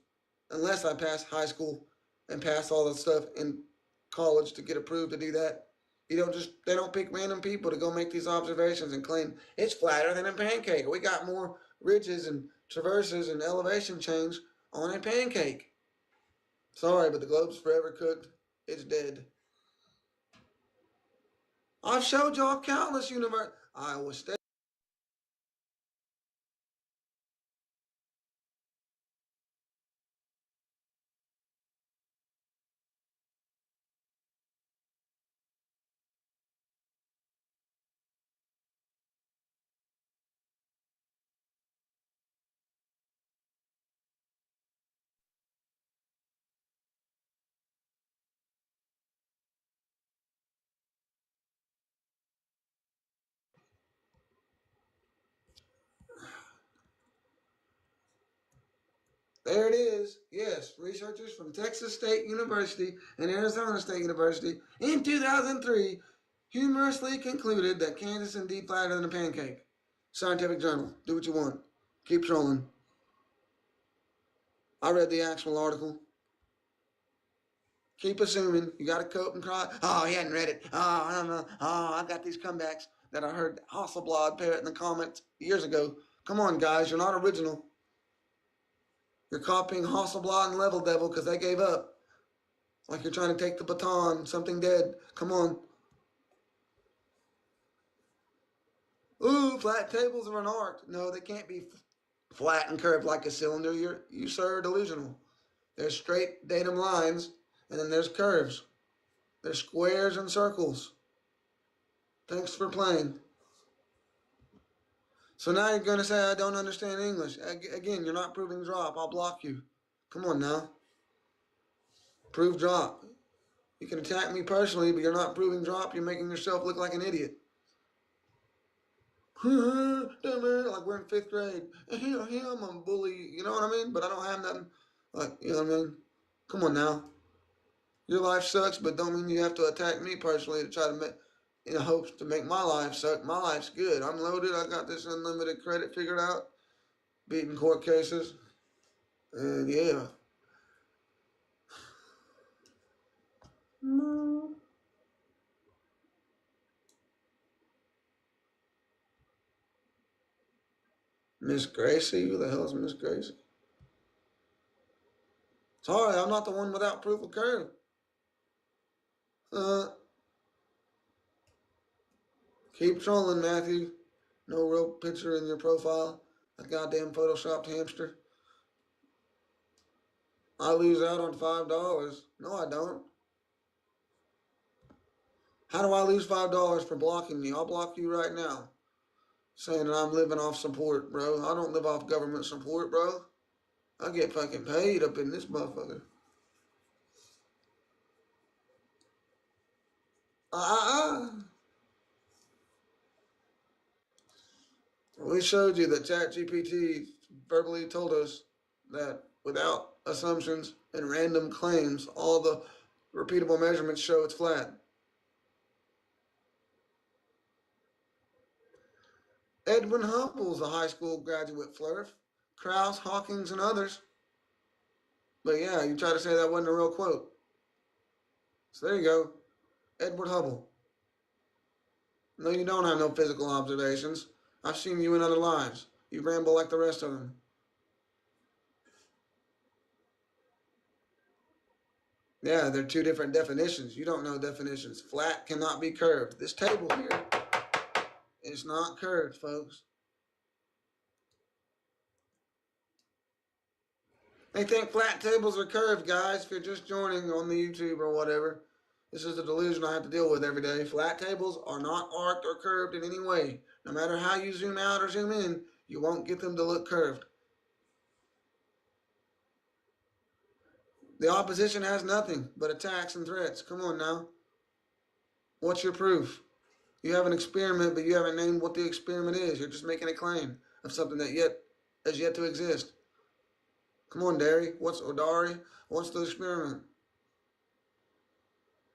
unless I pass high school and pass all the stuff in college to get approved to do that. They don't pick random people to go make these observations and claim it's flatter than a pancake. We got more ridges and traverses and elevation change on a pancake. Sorry, but the globe's forever cooked. It's dead. I've showed y'all countless Iowa State. There it is. Yes, researchers from Texas State University and Arizona State University in 2003 humorously concluded that Kansas is indeed flatter than a pancake. Scientific Journal. Do what you want. Keep trolling. I read the actual article. Keep assuming. You got to cope and cry. Oh, he hadn't read it. Oh, I don't know. Oh, I got these comebacks that I heard Hasselblad parrot in the comments years ago. Come on, guys. You're not original. You're copying Hasselblad and Level Devil because they gave up. It's like you're trying to take the baton, something dead. Come on. Ooh, flat tables are an art. No, they can't be flat and curved like a cylinder. You sir, are delusional. There's straight datum lines, and then there's curves. There's squares and circles. Thanks for playing. So now you're going to say I don't understand English. Again, you're not proving drop. I'll block you. Come on now. Prove drop. You can attack me personally, but you're not proving drop. You're making yourself look like an idiot. Like we're in 5th grade. I'm a bully. You know what I mean? But I don't have nothing. Like, you know what I mean? Come on now. Your life sucks, but don't mean you have to attack me personally to try to make, in hopes to make my life suck. My life's good. I'm loaded. I got this unlimited credit figured out. Beating court cases. And yeah. Miss Gracie? Who the hell is Miss Gracie? Sorry, I'm not the one without proof of curve. Keep trolling, Matthew. No real picture in your profile. A goddamn photoshopped hamster. I lose out on $5. No, I don't. How do I lose $5 for blocking me? I'll block you right now. Saying that I'm living off support, bro. I don't live off government support, bro. I get fucking paid up in this motherfucker. We showed you that ChatGPT verbally told us that without assumptions and random claims, all the repeatable measurements show it's flat. Edwin Hubble's a high school graduate, Flurf. Krauss, Hawkins, and others. But yeah, you try to say that wasn't a real quote. So there you go. Edward Hubble. No, you don't have no physical observations. I've seen you in other lives. You ramble like the rest of them. Yeah, they're two different definitions. You don't know definitions. Flat cannot be curved. This table here is not curved, folks. They think flat tables are curved, guys. If you're just joining on the YouTube or whatever, this is the delusion I have to deal with every day. Flat tables are not arced or curved in any way. No matter how you zoom out or zoom in, you won't get them to look curved. The opposition has nothing but attacks and threats. Come on now. What's your proof? You have an experiment, but you haven't named what the experiment is. You're just making a claim of something that has yet to exist. Come on, Dari. What's the experiment?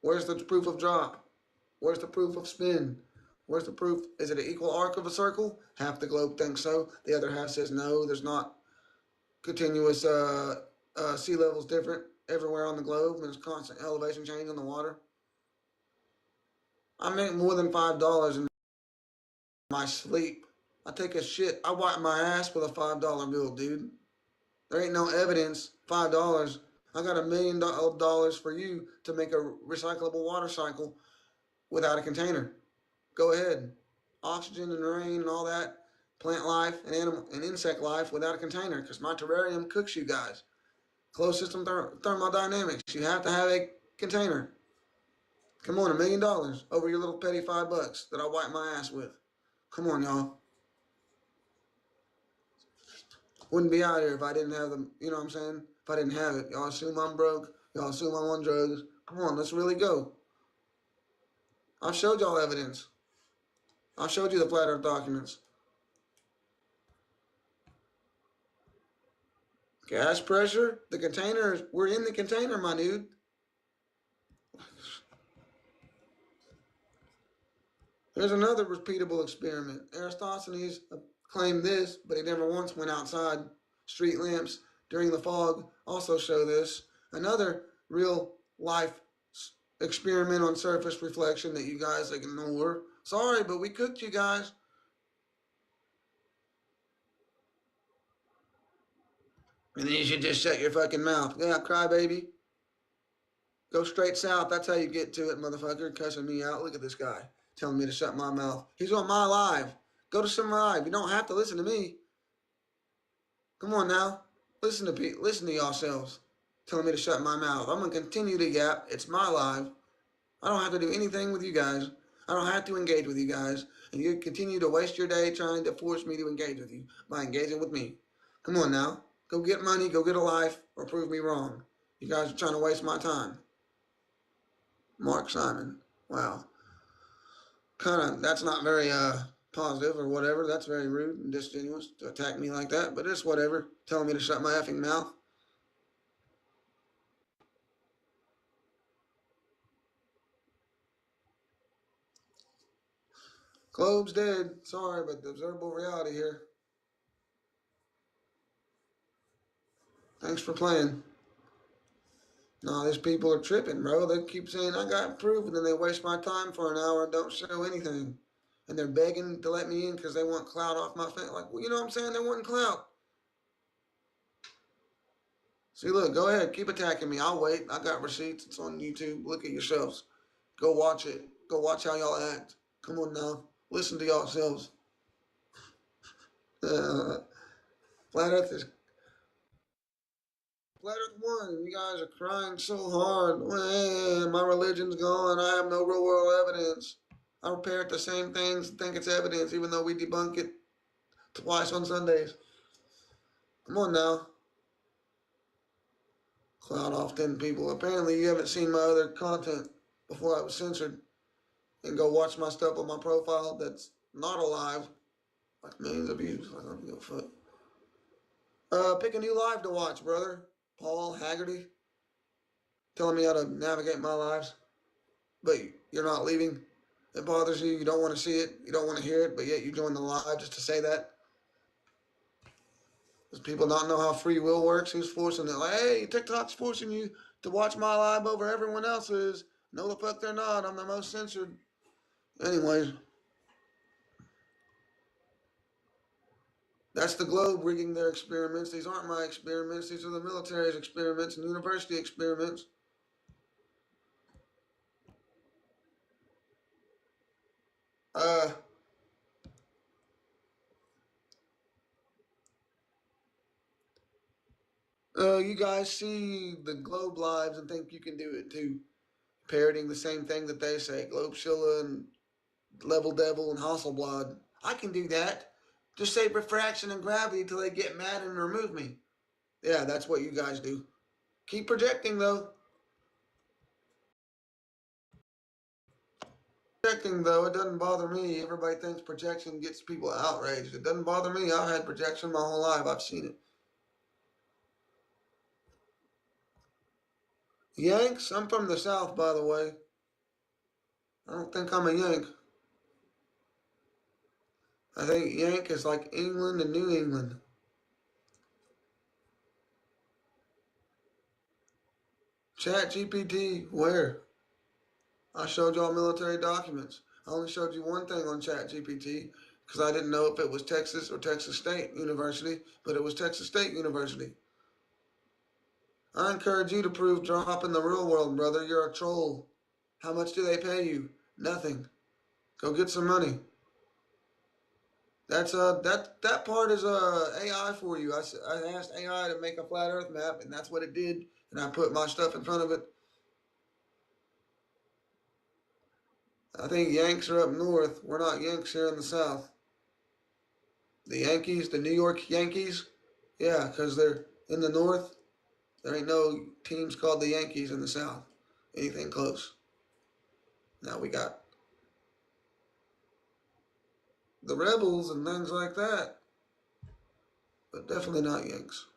Where's the proof of drop? Where's the proof of spin? Where's the proof? Is it an equal arc of a circle? Half the globe thinks so. The other half says no, there's not continuous sea levels different everywhere on the globe. There's constant elevation change on the water. I make more than $5 in my sleep. I take a shit. I wipe my ass with a $5 bill, dude. There ain't no evidence. $5. I got $1 million for you to make a recyclable water cycle without a container. Go ahead. Oxygen and rain and all that, plant life and animal and insect life without a container, because my terrarium cooks you guys. Closed system thermodynamics. You have to have a container. Come on, $1 million over your little petty $5 that I wipe my ass with. Come on, y'all. Wouldn't be out here if I didn't have them. You know what I'm saying? If I didn't have it, y'all assume I'm broke. Y'all assume I'm on drugs. Come on, let's really go. I've showed y'all evidence. I've showed you the flat earth documents. Gas pressure, the containers, we're in the container, my dude. Here's another repeatable experiment. Eratosthenes claimed this, but he never once went outside. Street lamps during the fog also show this. Another real life experiment on surface reflection that you guys ignore. Sorry, but we cooked you guys. And then you should just shut your fucking mouth. Yeah, crybaby. Go straight south. That's how you get to it, motherfucker. Cussing me out. Look at this guy telling me to shut my mouth. He's on my live. Go to some live. You don't have to listen to me. Come on now. Listen to yourselves. Telling me to shut my mouth. I'm going to continue to yap. It's my live. I don't have to do anything with you guys. I don't have to engage with you guys. And you continue to waste your day trying to force me to engage with you by engaging with me. Come on now. Go get money, go get a life, or prove me wrong. You guys are trying to waste my time. Mark Simon. Wow. That's not very positive or whatever. That's very rude and disingenuous to attack me like that, but it's whatever. Telling me to shut my effing mouth. Globe's dead. Sorry, but the observable reality here. Thanks for playing. No, these people are tripping, bro. They keep saying, I got proof, and then they waste my time for an hour and don't show anything. And they're begging to let me in because they want clout off my face. Like, well, you know what I'm saying? They want clout. See, look, go ahead. Keep attacking me. I'll wait. I got receipts. It's on YouTube. Look at yourselves. Go watch it. Go watch how y'all act. Come on now. Listen to yourselves. Flat Earth is Flat Earth won. You guys are crying so hard. Man, my religion's gone. I have no real world evidence. I parrot the same things and think it's evidence, even though we debunk it twice on Sundays. Come on now. Cloud off 10 people. Apparently, you haven't seen my other content before I was censored. And go watch my stuff on my profile that's not alive. Like millions of views. I don't give a fuck. Pick a new live to watch, brother. Paul Haggerty. Telling me how to navigate my lives. But you're not leaving. It bothers you. You don't want to see it. You don't want to hear it. But yet you join the live just to say that. Does people not know how free will works? Who's forcing it? Like, hey, TikTok's forcing you to watch my live over everyone else's. No, the fuck they're not. I'm the most censored. Anyways. That's the globe rigging their experiments. These aren't my experiments. These are the military's experiments and university experiments. You guys see the globe lives and think you can do it too. Parroting the same thing that they say. Globeshilla and Level Devil and Hasselblad. I can do that. Just say refraction and gravity till they get mad and remove me. Yeah, that's what you guys do. Keep projecting though. Projecting though, it doesn't bother me. Everybody thinks projection gets people outraged. It doesn't bother me. I've had projection my whole life. I've seen it. Yanks? I'm from the South, by the way. I don't think I'm a Yank. I think Yank is like England and New England. Chat GPT, where? I showed y'all military documents. I only showed you one thing on Chat GPT because I didn't know if it was Texas or Texas State University, but it was Texas State University. I encourage you to prove drop in the real world, brother. You're a troll. How much do they pay you? Nothing. Go get some money. That's that part is AI for you. I asked AI to make a flat Earth map, and that's what it did. And I put my stuff in front of it. I think Yanks are up north. We're not Yanks here in the South. The Yankees, the New York Yankees, yeah, because they're in the north. There ain't no teams called the Yankees in the South. Anything close. Now we got the Rebels and things like that, but definitely not Yanks.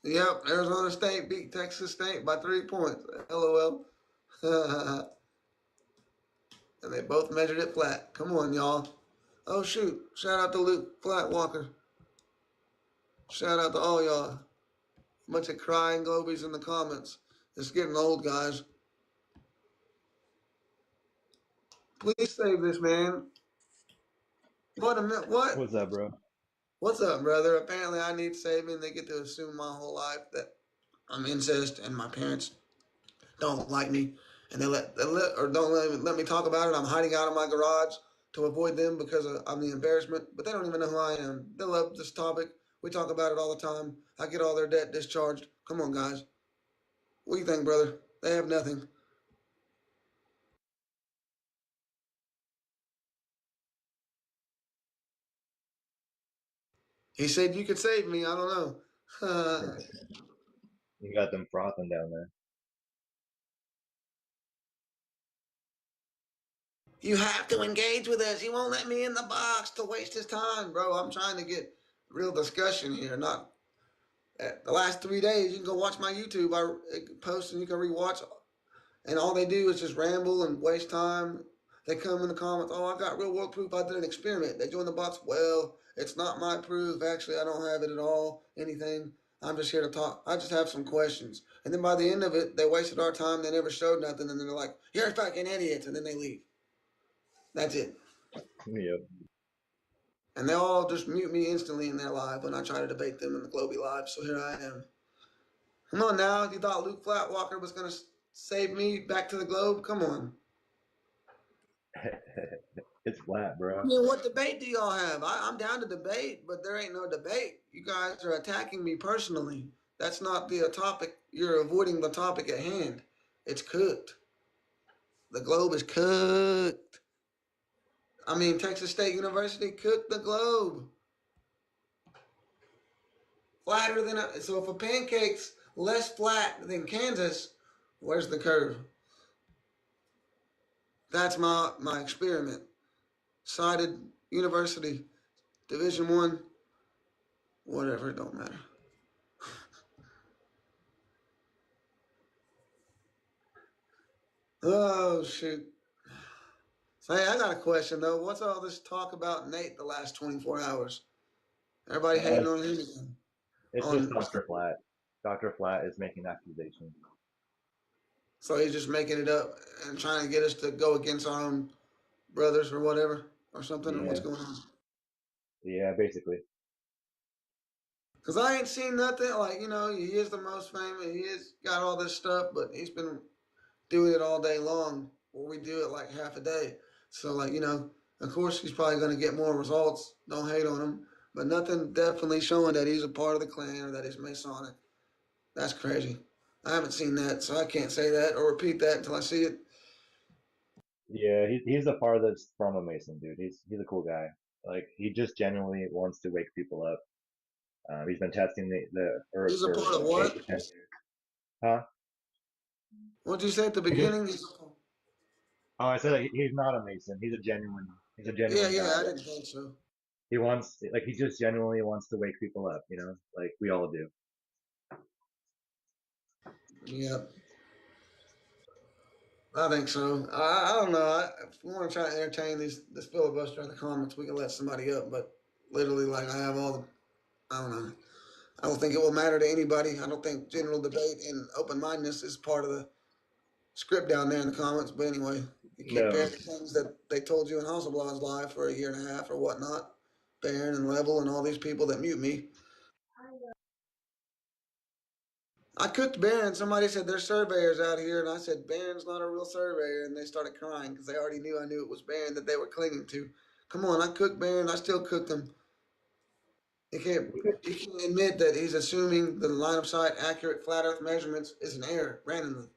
Yep, Arizona State beat Texas State by 3 points. LOL. And they both measured it flat. Come on, y'all. Oh, shoot. Shout out to Luke Flatwalker. Shout out to all y'all. Bunch of crying globies in the comments. It's getting old, guys. Please save this, man. What a minute. What? What's up, bro? What's up, brother? Apparently I need saving. They get to assume my whole life that I'm incest and my parents don't like me. And don't let me talk about it. I'm hiding out in my garage to avoid them because I'm the embarrassment. But they don't even know who I am. They love this topic. We talk about it all the time. I get all their debt discharged. Come on, guys. What do you think, brother? They have nothing. He said you could save me. I don't know. You got them frothing down there. You have to engage with us. He won't let me in the box to waste his time, bro. I'm trying to get real discussion here. Not the last 3 days. You can go watch my YouTube. I post and you can rewatch. And all they do is just ramble and waste time. They come in the comments. Oh, I got real world proof. I did an experiment. They join the box. Well, it's not my proof. Actually, I don't have it at all. Anything. I'm just here to talk. I just have some questions. And then by the end of it, they wasted our time. They never showed nothing. And then they're like, "You're fucking idiots," and then they leave. That's it. Yep. And they all just mute me instantly in their live when I try to debate them in the Globy Live. So here I am. Come on now. You thought Luke Flatwalker was going to save me back to the globe? Come on. It's flat, I bro. mean, what debate do y'all have? I'm down to debate, but there ain't no debate. You guys are attacking me personally. That's not the topic. You're avoiding the topic at hand. It's cooked. The globe is cooked. I mean, Texas State University cooked the globe. Flatter than so if a pancake's less flat than Kansas, where's the curve? That's my experiment. Cited University, Division One, whatever, it don't matter. Oh shoot. So hey, I got a question though. What's all this talk about Nate the last 24 hours? Everybody hating on him again. It's just Dr. Flat. Dr. Flat is making accusations. So he's just making it up and trying to get us to go against our own brothers or whatever or something. Or what's going on? Yeah, basically. Because I ain't seen nothing like, he is the most famous. He is got all this stuff, but he's been doing it all day long. Where we do it like half a day. So like, of course he's probably going to get more results. Don't hate on him, but nothing definitely showing that he's a part of the Klan or that he's Masonic. That's crazy. I haven't seen that, so I can't say that or repeat that until I see it. Yeah, he's the farthest from a Mason, dude. He's a cool guy. Like he just genuinely wants to wake people up. He's been testing the earth He's a for part of 8 what? to 10 years. Huh? What'd you say at the beginning? Oh, I said like, he's not a Mason. He's a genuine Yeah, guy. I didn't think so. He wants like he just genuinely wants to wake people up, like we all do. Yeah, I think so. I don't know. If we want to try to entertain this filibuster in the comments, we can let somebody up. But literally, like I have all the, I don't know. I don't think it will matter to anybody. I don't think general debate and open mindedness is part of the script down there in the comments. But anyway, you keep No. bearing the things that they told you in Hasselblad's live for a year and a half or whatnot. Barron and Level and all these people that mute me. I cooked Barron. Somebody said there's surveyors out here, and I said Barron's not a real surveyor, and they started crying because they already knew I knew it was Barron that they were clinging to. Come on, I cooked Barron. I still cooked him. You can't admit that he's assuming the line of sight accurate flat Earth measurements is an error randomly,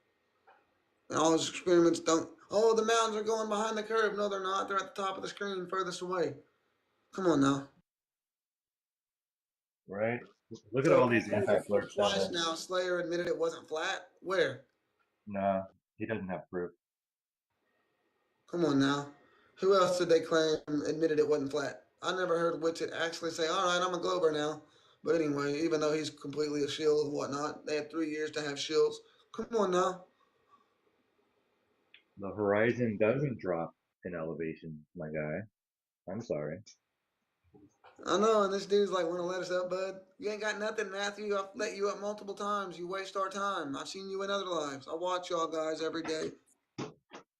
and all his experiments don't. Oh, the mountains are going behind the curve. No, they're not. They're at the top of the screen, furthest away. Come on now. Right? Look at So all these anti-flirts down twice there. now, Slayer admitted it wasn't flat. Where? Nah, he doesn't have proof. Come on now. Who else did they claim admitted it wasn't flat? I never heard Witchett actually say, all right, I'm a Glober now. But anyway, even though he's completely a shield and whatnot, they had 3 years to have shields. Come on now. The horizon doesn't drop in elevation, my guy. I'm sorry. I know, and this dude's like, want to let us up, bud? You ain't got nothing, Matthew. I've let you up multiple times. You waste our time. I've seen you in other lives. I watch y'all guys every day.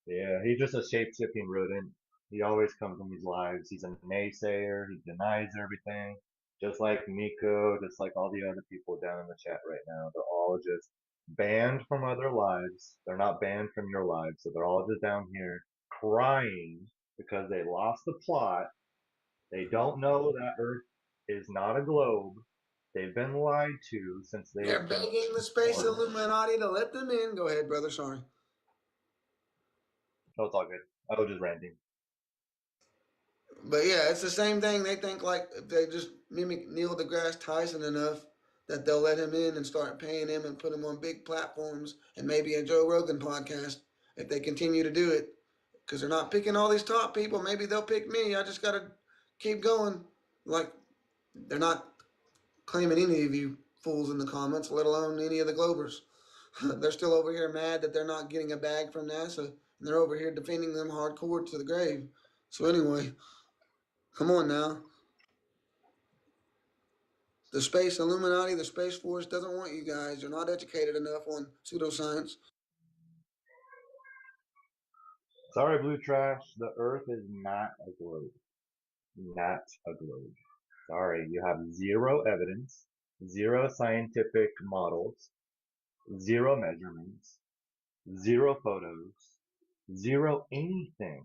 Yeah, he's just a shape-shifting rodent. He always comes in these lives. He's a naysayer. He denies everything. Just like Nico, just like all the other people down in the chat right now. They're all just banned from other lives. They're not banned from your lives. So they're all just down here crying because they lost the plot. They don't know that Earth is not a globe. They've been lied to since They're they've been begging the space born. Illuminati to let them in. Go ahead, brother. Sorry. No, it's all good. I was just ranting. But yeah, it's the same thing. They think like if they just mimic Neil deGrasse Tyson enough that they'll let him in and start paying him and put him on big platforms and maybe a Joe Rogan podcast if they continue to do it. Because they're not picking all these top people. Maybe they'll pick me. I just got to keep going. Like, they're not claiming any of you fools in the comments, let alone any of the Globers. They're still over here mad that they're not getting a bag from NASA, and they're over here defending them hardcore to the grave. So anyway, come on now. The space Illuminati, the Space Force doesn't want you guys. You're not educated enough on pseudoscience. Sorry, Blue Trash. The Earth is not a globe. Not a globe. Sorry, you have zero evidence, zero scientific models, zero measurements, zero photos, zero anything.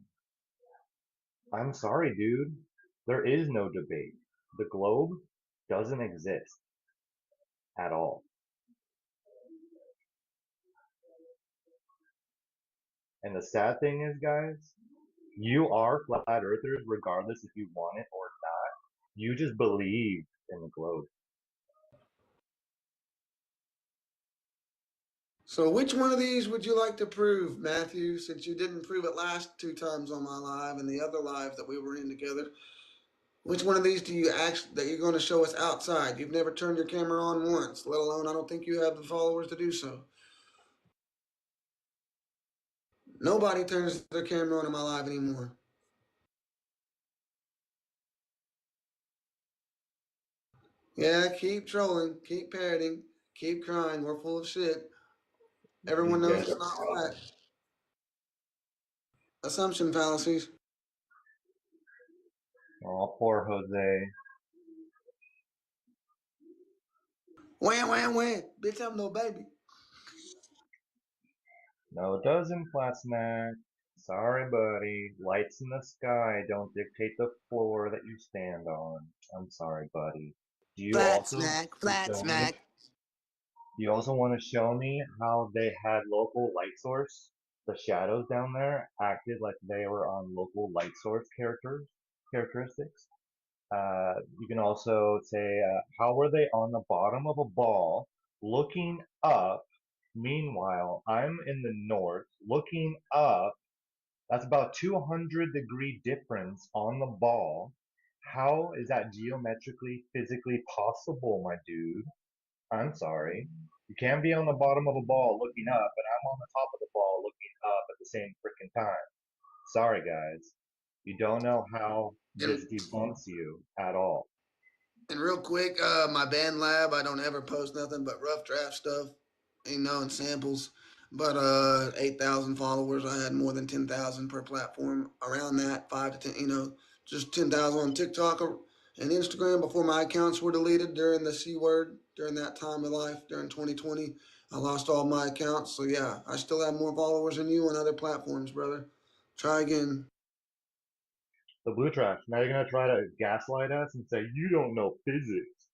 I'm sorry, dude. There is no debate. The globe doesn't exist at all. And the sad thing is, guys, you are flat earthers regardless if you want it or not. You just believe in the globe. So which one of these would you like to prove, Matthew, since you didn't prove it last 2 times on my live and the other live that we were in together? Which one of these do you actually that you're going to show us outside? You've never turned your camera on once, let alone I don't think you have the followers to do so. Nobody turns their camera on in my live anymore. Yeah, keep trolling, keep parroting, keep crying. We're full of shit. Everyone These knows guys it's are not frauds. flat. Assumption fallacies. Oh, poor Jose. Wham, wham, wham. Bitch, I'm no baby. No, it doesn't, Flat Smack. Sorry, buddy. Lights in the sky don't dictate the floor that you stand on. I'm sorry, buddy. Do you Flat also smack, to flat show me? smack. You also want to show me how they had local light source? The shadows down there acted like they were on local light source characteristics. You can also say, how were they on the bottom of a ball looking up? Meanwhile, I'm in the north looking up. That's about 200-degree difference on the ball. How is that geometrically, physically possible, my dude? I'm sorry. You can't be on the bottom of a ball looking up, and I'm on the top of the ball looking up at the same freaking time. Sorry, guys. You don't know how And this debunks you at all. And real quick, my band lab, I don't ever post nothing but rough draft stuff, and samples. But 8,000 followers. I had more than 10,000 per platform. Around that, 5 to 10, just 10,000 on TikTok and Instagram before my accounts were deleted during the C word, during that time of life, during 2020. I lost all my accounts. So yeah, I still have more followers than you on other platforms, brother. Try again. The Blue Trash. Now you're gonna try to gaslight us and say you don't know physics.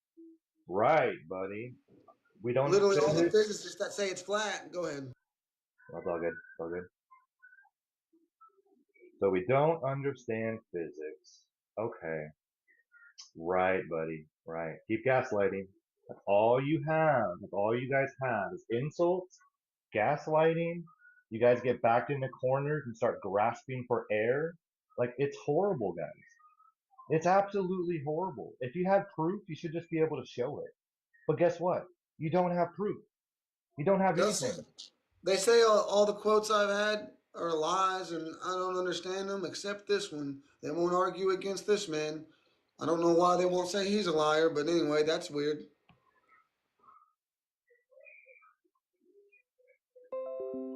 Right, buddy. We don't know Literally all the physics. physicists that say it's flat. Go ahead. That's all good. That's all good. So we don't understand physics. Okay. Right, buddy. Right. Keep gaslighting. That's all you have. That's all you guys have is insults, gaslighting. You guys get backed into corners and start grasping for air. Like, it's horrible, guys. It's absolutely horrible. If you had proof, you should just be able to show it. But guess what? You don't have proof. You don't have anything. They say all the quotes I've had are lies, and I don't understand them except this one. They won't argue against this man. I don't know why they won't say he's a liar, but anyway, that's weird.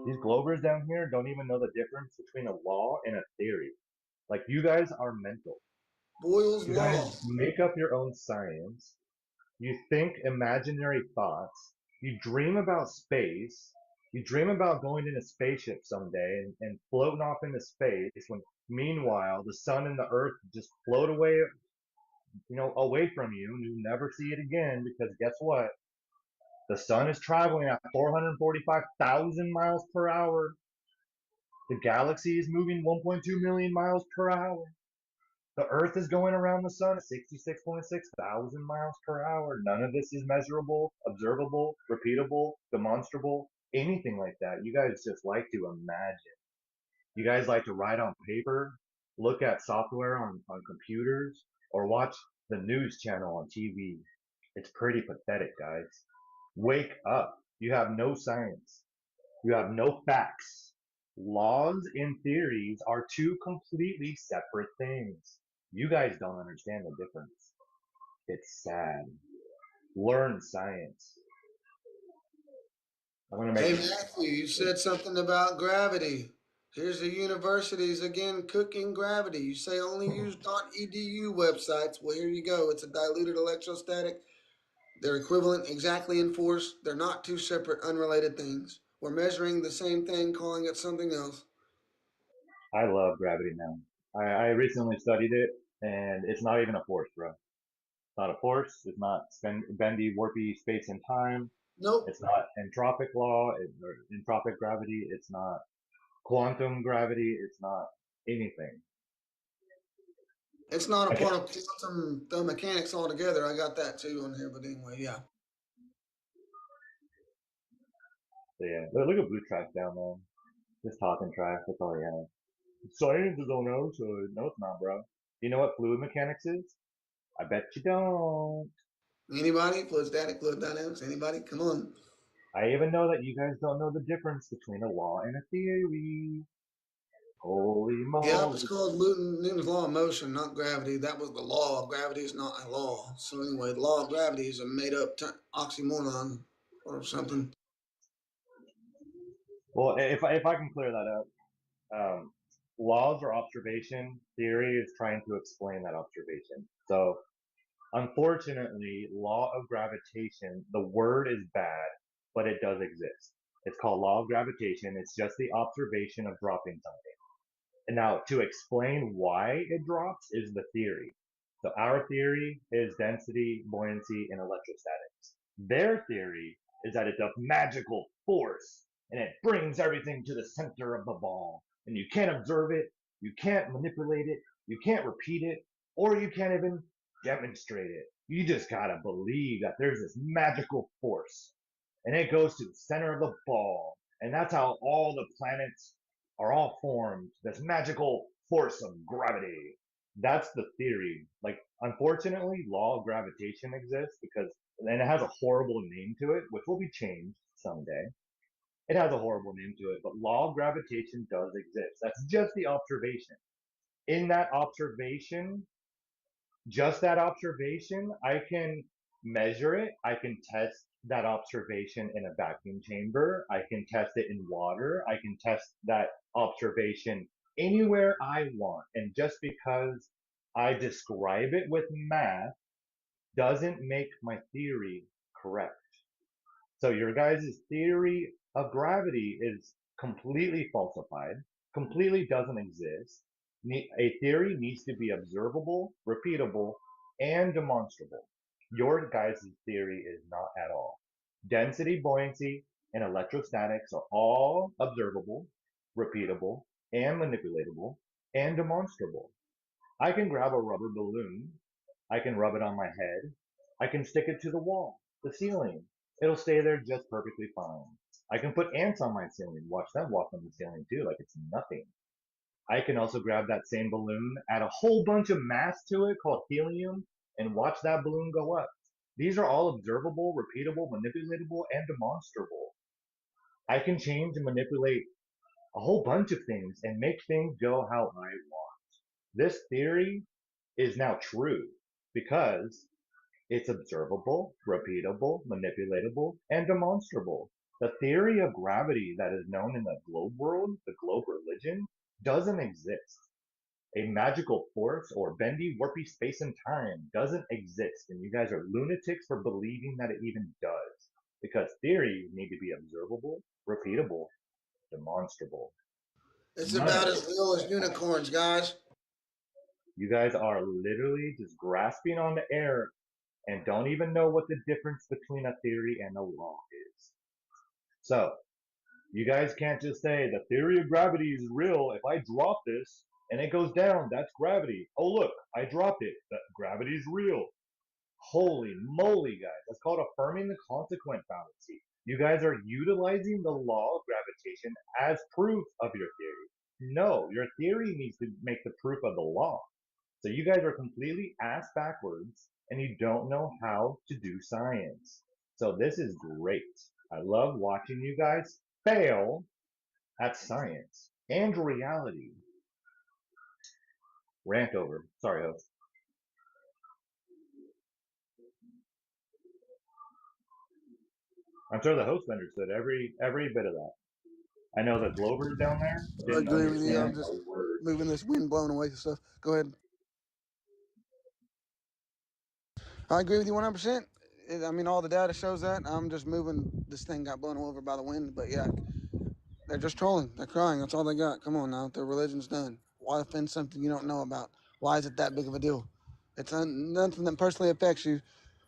These Globers down here don't even know the difference between a law and a theory. Like, you guys are mental. Boyle's You Law. guys make up your own science. You think imaginary thoughts. You dream about space. You dream about going in a spaceship someday and floating off into space when meanwhile the sun and the earth just float away, away from you and you never see it again because guess what? The sun is traveling at 445,000 miles per hour. The galaxy is moving 1.2 million miles per hour. The Earth is going around the sun at 66.6 thousand miles per hour. None of this is measurable, observable, repeatable, demonstrable, anything like that. You guys just like to imagine. You guys like to write on paper, look at software on computers, or watch the news channel on TV. It's pretty pathetic, guys. Wake up. You have no science. You have no facts. Laws and theories are two completely separate things. You guys don't understand the difference. It's sad. Learn science. I'm gonna Hey make Matthew, you said something about gravity. Here's the universities again cooking gravity. You say only use .edu websites. Well, here you go. It's a diluted electrostatic. They're equivalent exactly in force. They're not two separate, unrelated things. We're measuring the same thing, calling it something else. I love gravity now. I recently studied it, and it's not even a force, bro. It's not a force. It's not bendy, warpy space and time. Nope. It's not entropic law or entropic gravity. It's not quantum gravity. It's not anything. It's not a Okay. part of quantum the mechanics altogether. I got that too on here, but anyway, yeah. So yeah, look at blue trash down there. Just talking trash. That's all he has. Science is on our side. No, it's not, bro. You know what fluid mechanics is? I bet you don't. Anybody? Fluid static, fluid dynamics, anybody? Come on. I even know that you guys don't know the difference between a law and a theory. Holy Yep, it's moly. called Newton's law of motion, not gravity. That was the law. Gravity is not a law. So anyway, the law of gravity is a made-up oxymoron or something. Well, if I can clear that up, um, laws or observation, theory is trying to explain that observation. So unfortunately, law of gravitation, the word is bad, but it does exist. It's called law of gravitation. It's just the observation of dropping something. And now to explain why it drops is the theory. So our theory is density, buoyancy, and electrostatics. Their theory is that it's a magical force and it brings everything to the center of the ball. And you can't observe it, you can't manipulate it, you can't repeat it, or you can't even demonstrate it. You just gotta believe that there's this magical force and it goes to the center of the ball. And that's how all the planets are all formed. This magical force of gravity. That's the theory. Like, unfortunately, law of gravitation exists because, and it has a horrible name to it, which will be changed someday. It has a horrible name to it, but law of gravitation does exist. That's just the observation. In that observation, just that observation, I can measure it. I can test that observation in a vacuum chamber. I can test it in water. I can test that observation anywhere I want. And just because I describe it with math doesn't make my theory correct. So your guys' theory of gravity is completely falsified, completely doesn't exist. A theory needs to be observable, repeatable, and demonstrable. Your guys' theory is not at all. Density, buoyancy, and electrostatics are all observable, repeatable, and manipulatable, and demonstrable. I can grab a rubber balloon, I can rub it on my head, I can stick it to the wall, the ceiling. It'll stay there just perfectly fine. I can put ants on my ceiling, watch them walk on the ceiling too, like it's nothing. I can also grab that same balloon, add a whole bunch of mass to it called helium, and watch that balloon go up. These are all observable, repeatable, manipulatable, and demonstrable. I can change and manipulate a whole bunch of things and make things go how I want. This theory is now true because it's observable, repeatable, manipulatable, and demonstrable. The theory of gravity that is known in the globe world, the globe religion, doesn't exist. A magical force or bendy, warpy space and time doesn't exist, and you guys are lunatics for believing that it even does. Because theories need to be observable, repeatable, demonstrable. It's None of about it. as real as unicorns, guys. You guys are literally just grasping on the air and don't even know what the difference between a theory and a law is. So, you guys can't just say the theory of gravity is real. If I drop this, and it goes down. That's gravity. Oh, look, I dropped it. That gravity's real. Holy moly, guys. That's called affirming the consequent fallacy. You guys are utilizing the law of gravitation as proof of your theory. No, your theory needs to make the proof of the law. So you guys are completely ass backwards and you don't know how to do science. So this is great. I love watching you guys fail at science and reality. Rant over. Sorry, host. I'm sure the host understood every bit of that. I know the Glovers down there I didn't agree with you. I'm understand just a word. moving this wind blowing away stuff. Go ahead. I agree with you 100%. I mean, all the data shows that. I'm just moving. This thing got blown over by the wind, but yeah, they're just trolling. They're crying. That's all they got. Come on now. Their religion's done. Why defend something you don't know about? Why is it that big of a deal? It's nothing that personally affects you,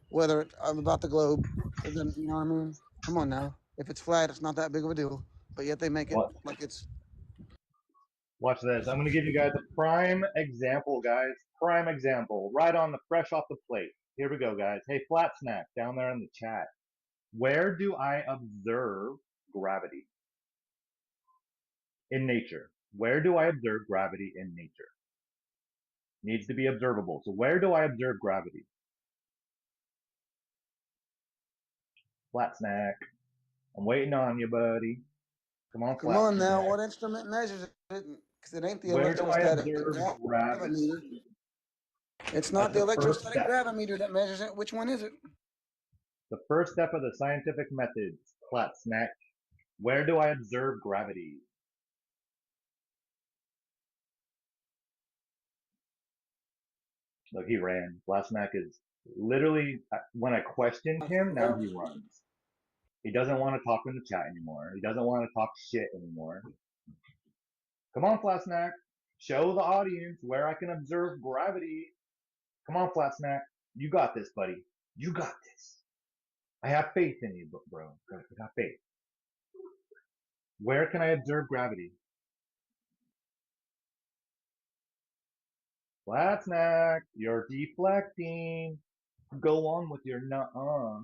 whether it's about the globe. It doesn't, you know what I mean? Come on now. If it's flat, it's not that big of a deal. But yet they make it What? like it's. Watch this. I'm going to give you guys a prime example, guys. Prime example. Right on the fresh off the plate. Here we go, guys. Hey, Flat Snack down there in the chat. Where do I observe gravity? In nature. Where do I observe gravity in nature? Needs to be observable. So where do I observe gravity? Flat Snack. I'm waiting on you, buddy. Come on, Come Flat on now. Snack. What instrument measures it? Because it ain't the Where do I electrostatic observe gravimeter. gravity? It's not That's the the first electrostatic step. gravimeter that measures it. Which one is it? The first step of the scientific methods, Flat Snack. Where do I observe gravity? Look, he ran. Flat Snack is literally, when I questioned him, now he runs. He doesn't want to talk in the chat anymore. He doesn't want to talk shit anymore. Come on, Flat Snack. Show the audience where I can observe gravity. Come on, Flat Snack. You got this, buddy. You got this. I have faith in you, bro. I got faith. Where can I observe gravity? Flat Snack, you're deflecting. Go on with your nuh-uh.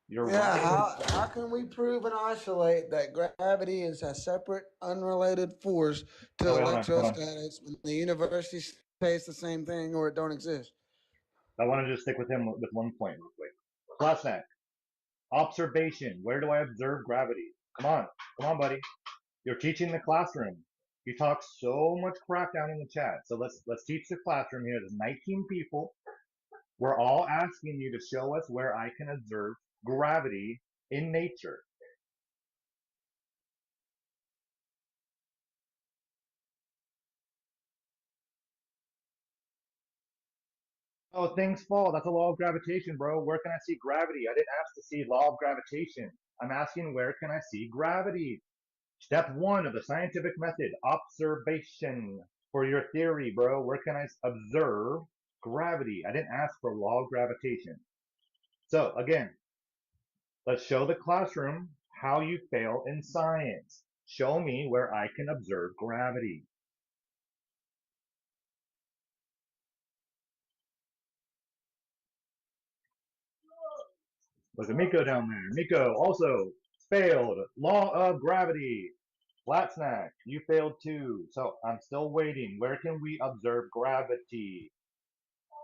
You're Yeah, right. how can we prove and isolate that gravity is a separate, unrelated force to Oh, wait, hold on. electrostatics when the university says the same thing or it don't exist? I want to just stick with him with one point real quick. Flat Snack, observation. Where do I observe gravity? Come on, buddy. You're teaching the classroom. You talk so much crap down in the chat. So let's teach the classroom here. There's 19 people. We're all asking you to show us where I can observe gravity in nature. Oh, things fall. That's a law of gravitation, bro. Where can I see gravity? I didn't ask to see law of gravitation. I'm asking where can I see gravity? Step one of the scientific method, observation for your theory, bro. Where can I observe gravity? I didn't ask for law of gravitation. So again, let's show the classroom how you fail in science. Show me where I can observe gravity. Look at Miko down there. Miko also failed. Law of gravity. Flat Snack, you failed too. So I'm still waiting. Where can we observe gravity?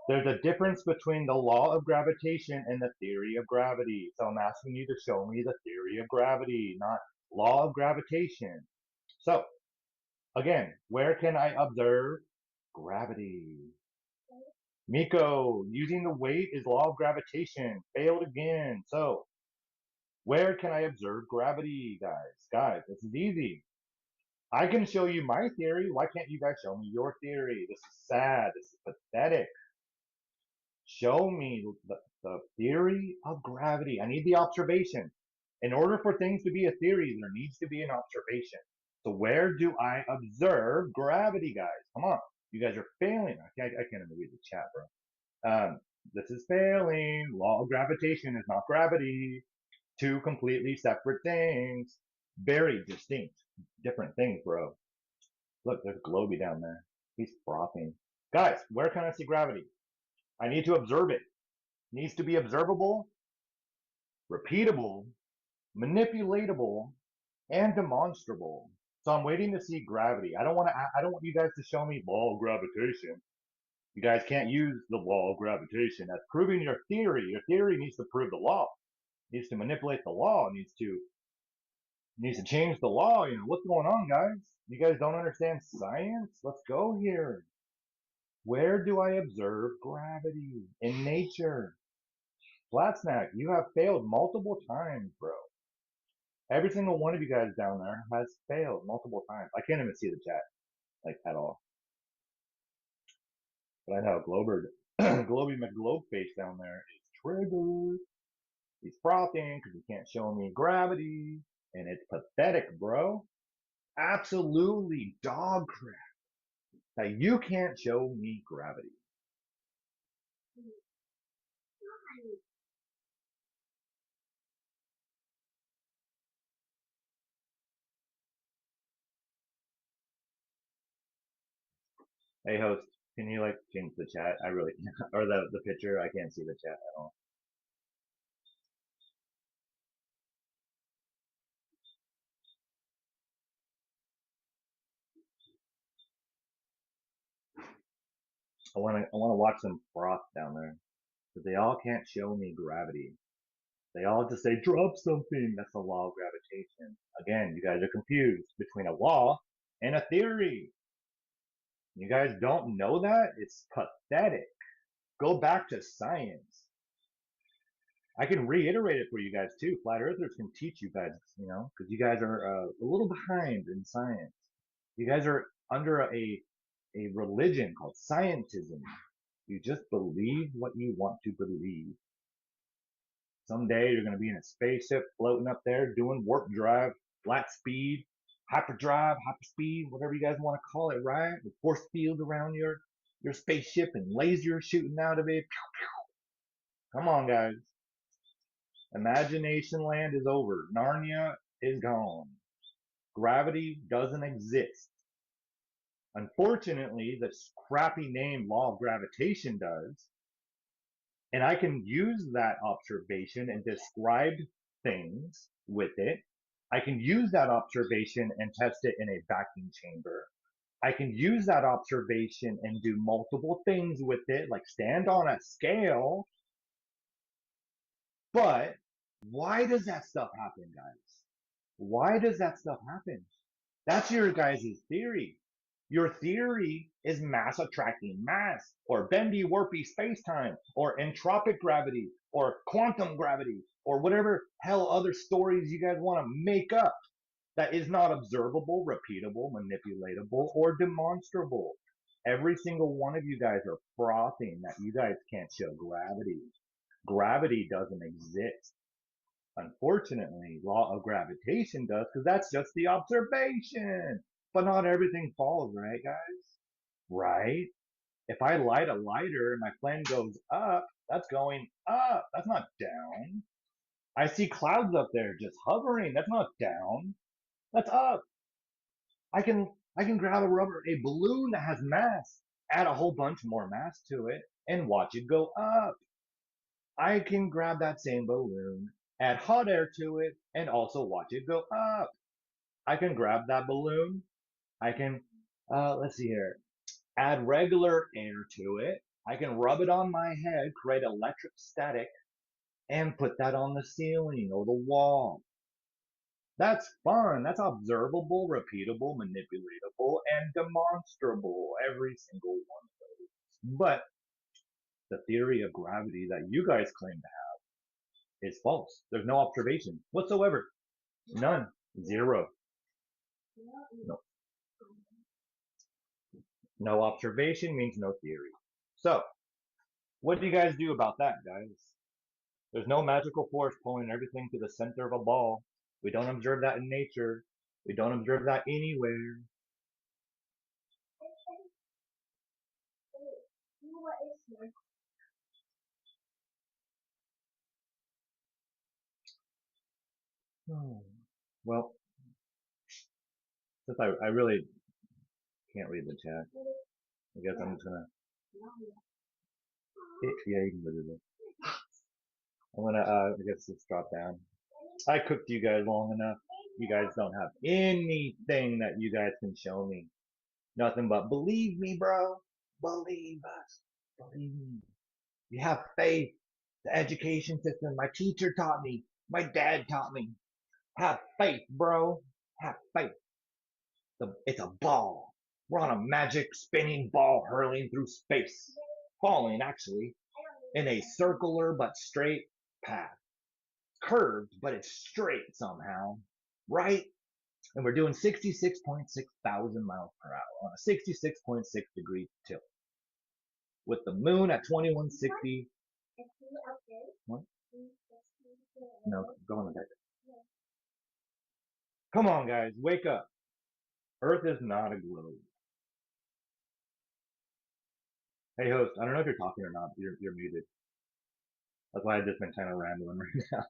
There's a difference between the law of gravitation and the theory of gravity. So I'm asking you to show me the theory of gravity, not law of gravitation. So again, where can I observe gravity? Miko, using the weight is law of gravitation. Failed again. So where can I observe gravity, guys? Guys, this is easy. I can show you my theory. Why can't you guys show me your theory? This is sad. This is pathetic. Show me the theory of gravity. I need the observation. In order for things to be a theory, there needs to be an observation. So where do I observe gravity, guys? Come on. You guys are failing. I can't even read the chat, bro. This is failing. Law of gravitation is not gravity. Two completely separate things. Very distinct, different things, bro. Look, there's Globy down there. He's frothing. Guys, where can I see gravity? I need to observe it. Needs to be observable, repeatable, manipulatable, and demonstrable. So I'm waiting to see gravity. I don't want you guys to show me law of gravitation. You guys can't use the law of gravitation. That's proving your theory. Your theory needs to prove the law. It needs to manipulate the law. It needs to change the law. You know, what's going on, guys? You guys don't understand science? Let's go here. Where do I observe gravity? In nature. Flat Snack, you have failed multiple times, bro. Every single one of you guys down there has failed multiple times. I can't even see the chat, like, at all. But I know Glober, Globy McGlobeface down there is triggered. He's frothing because he can't show me gravity. And it's pathetic, bro. Absolutely dog crap that you can't show me gravity. Hey, host, can you, like, change the chat? I really, or the picture. I can't see the chat at all. I want to watch them froth down there. Because they all can't show me gravity. They all just say, drop something. That's the law of gravitation. Again, you guys are confused between a law and a theory. You guys don't know that? It's pathetic. Go back to science. I can reiterate it for you guys too. Flat earthers can teach you guys, you know, because you guys are a little behind in science. You guys are under a religion called scientism. You just believe what you want to believe. Someday you're going to be in a spaceship floating up there doing warp drive, flat speed, hyperdrive, hyperspeed, whatever you guys want to call it, right? The force field around your spaceship and lasers shooting out of it. Come on, guys. Imagination land is over. Narnia is gone. Gravity doesn't exist. Unfortunately, this crappy name law of gravitation does. And I can use that observation and describe things with it. I can use that observation and test it in a vacuum chamber. I can use that observation and do multiple things with it, like stand on a scale. But why does that stuff happen, guys? Why does that stuff happen? That's your guys' theory. Your theory is mass attracting mass, or bendy warpy space-time, or entropic gravity, or quantum gravity, or whatever hell other stories you guys want to make up that is not observable, repeatable, manipulatable, or demonstrable. Every single one of you guys are frothing that you guys can't show gravity. Gravity doesn't exist. Unfortunately, law of gravitation does, because that's just the observation. But not everything falls, right, guys? Right? If I light a lighter and my flame goes up, that's going up. That's not down. I see clouds up there just hovering. That's not down. That's up. I can grab a balloon that has mass, add a whole bunch more mass to it, and watch it go up. I can grab that same balloon, add hot air to it, and also watch it go up. I can grab that balloon. I can, let's see here, add regular air to it. I can rub it on my head, create electric static, and put that on the ceiling or the wall. That's fun. That's observable, repeatable, manipulatable, and demonstrable. Every single one of those. But the theory of gravity that you guys claim to have is false. There's no observation whatsoever. None. Zero. No. No observation means no theory. So, what do you guys do about that, guys? There's no magical force pulling everything to the center of a ball. We don't observe that in nature. We don't observe that anywhere. Well, since I really can't read the chat. I guess I'm just gonna. Yeah, you can look at it. I'm gonna. I guess just drop down. I cooked you guys long enough. You guys don't have anything that you guys can show me. Nothing but believe me, bro. Believe us. Believe me. You have faith. The education system. My teacher taught me. My dad taught me. Have faith, bro. Have faith. It's a ball. We're on a magic spinning ball hurling through space. Falling, actually, in a circular but straight path. Curved, but it's straight somehow. Right? And we're doing 66.6 thousand miles per hour on a 66.6 degree tilt. With the moon at 2160. What? No, go on the deck. Come on, guys, wake up. Earth is not a globe. Hey, host, I don't know if you're talking or not. You're muted. That's why I've just been kind of rambling right now.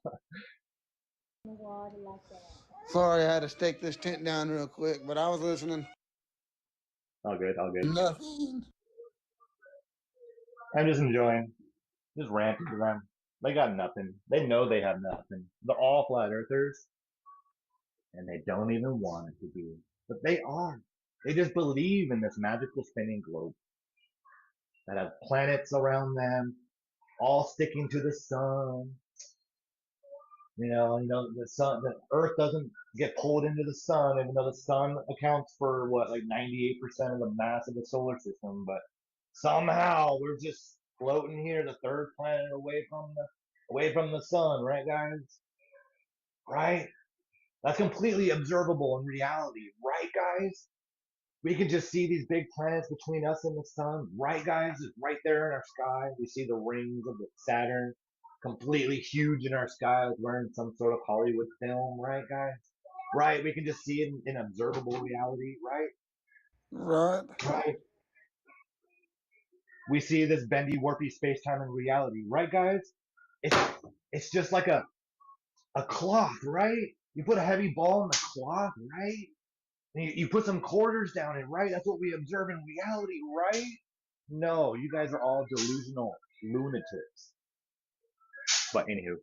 Sorry, I had to stake this tent down real quick, but I was listening. All good, all good. Nothing. I'm just enjoying, just ranting to them. They got nothing. They know they have nothing. They're all flat earthers, and they don't even want it to be. But they are. They just believe in this magical spinning globe that has planets around them, all sticking to the sun. The sun, the Earth doesn't get pulled into the sun, even though the sun accounts for what, like 98% of the mass of the solar system. But somehow we're just floating here, the third planet away from the sun, right, guys? Right? That's completely observable in reality, right, guys? We can just see these big planets between us and the sun, right, guys? It's right there in our sky. We see the rings of the Saturn, completely huge in our sky, like we're in some sort of Hollywood film, right, guys? Right? We can just see it in observable reality, right? Right. Right. We see this bendy, warpy space-time in reality, right, guys? It's it's just like a cloth, right? You put a heavy ball in the cloth, right? And you put some quarters down it, right? That's what we observe in reality, right? No, you guys are all delusional lunatics. But anywho,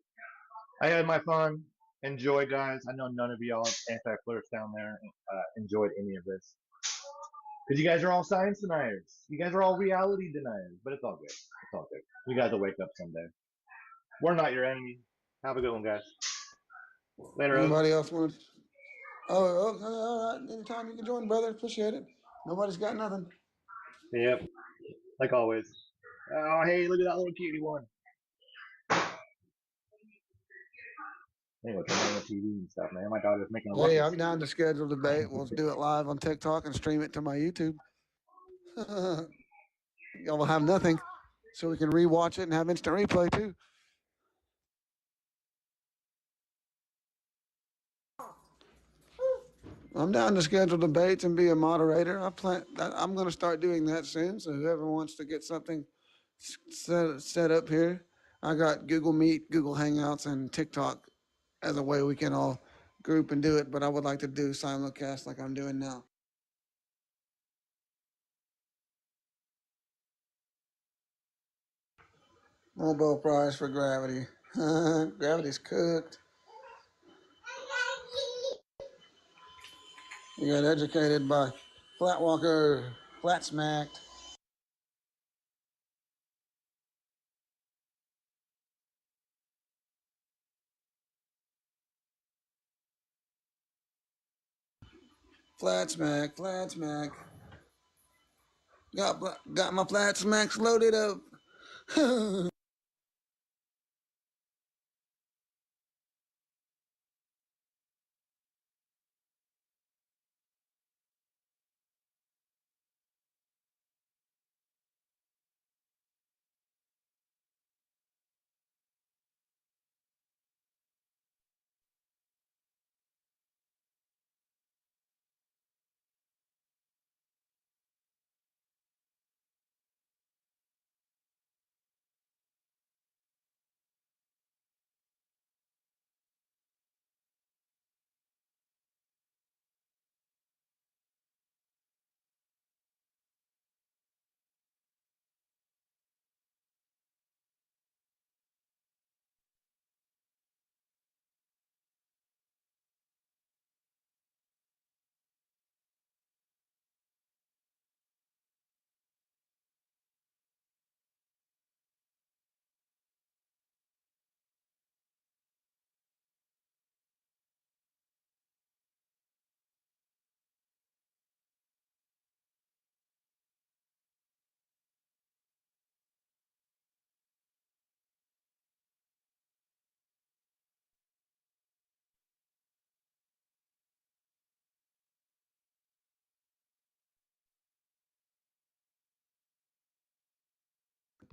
I had my fun. Enjoy, guys. I know none of y'all anti-flirts down there enjoyed any of this. Because you guys are all science deniers. You guys are all reality deniers. But it's all good. It's all good. You guys will wake up someday. We're not your enemy. Have a good one, guys. Later, Anybody else want to? Oh, okay, all right. Anytime you can join, brother. Appreciate it. Nobody's got nothing. Yep. Like always. Oh, hey, look at that little cutie one. Anyway, turn on the TV and stuff, man. My daughter's making a Hey, ruckus. I'm down to schedule debate. We'll do it live on TikTok and stream it to my YouTube. Y'all will have nothing, so we can rewatch it and have instant replay too. I'm down to schedule debates and be a moderator. I'm going to start doing that soon. So whoever wants to get something set up here, I got Google Meet, Google Hangouts, and TikTok as a way we can all group and do it. But I would like to do simulcast like I'm doing now. Nobel Prize for Gravity. Gravity's cooked. You got educated by Flatwalker, Flat Smacked. Flat Smack, Flat Smack. Got my Flat Smacks loaded up.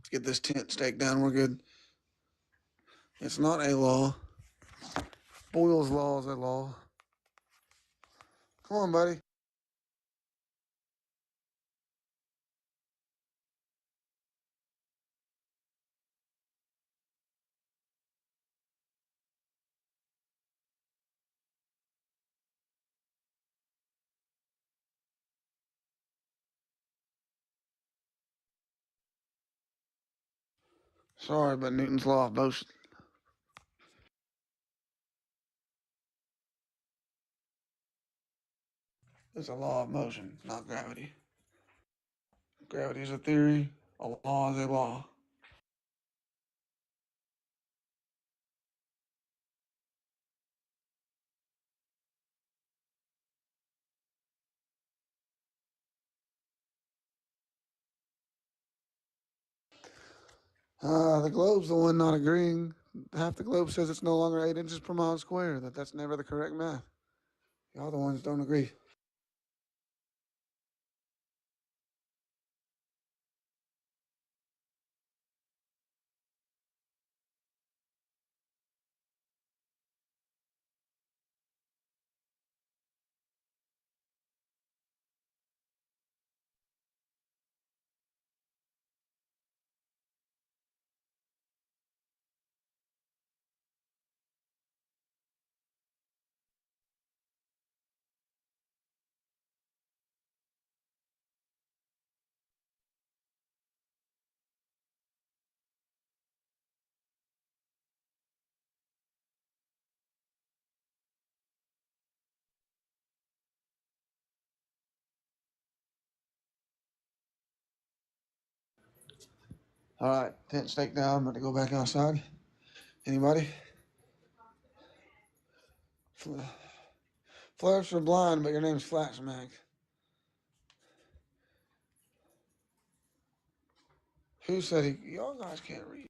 Let's get this tent stake down. We're good. It's not a law. Boyle's law is a law. Come on, buddy. Sorry, but Newton's law of motion. It's a law of motion, not gravity. Gravity is a theory. A law is a law. The globe's the one not agreeing. Half the globe says it's no longer 8 inches per mile square. That's never the correct math. Y'all the ones don't agree. All right, tent stake down. I'm going to go back outside. Anybody? Flares are blind, but your name's Flat Smack. Who said y'all guys can't read?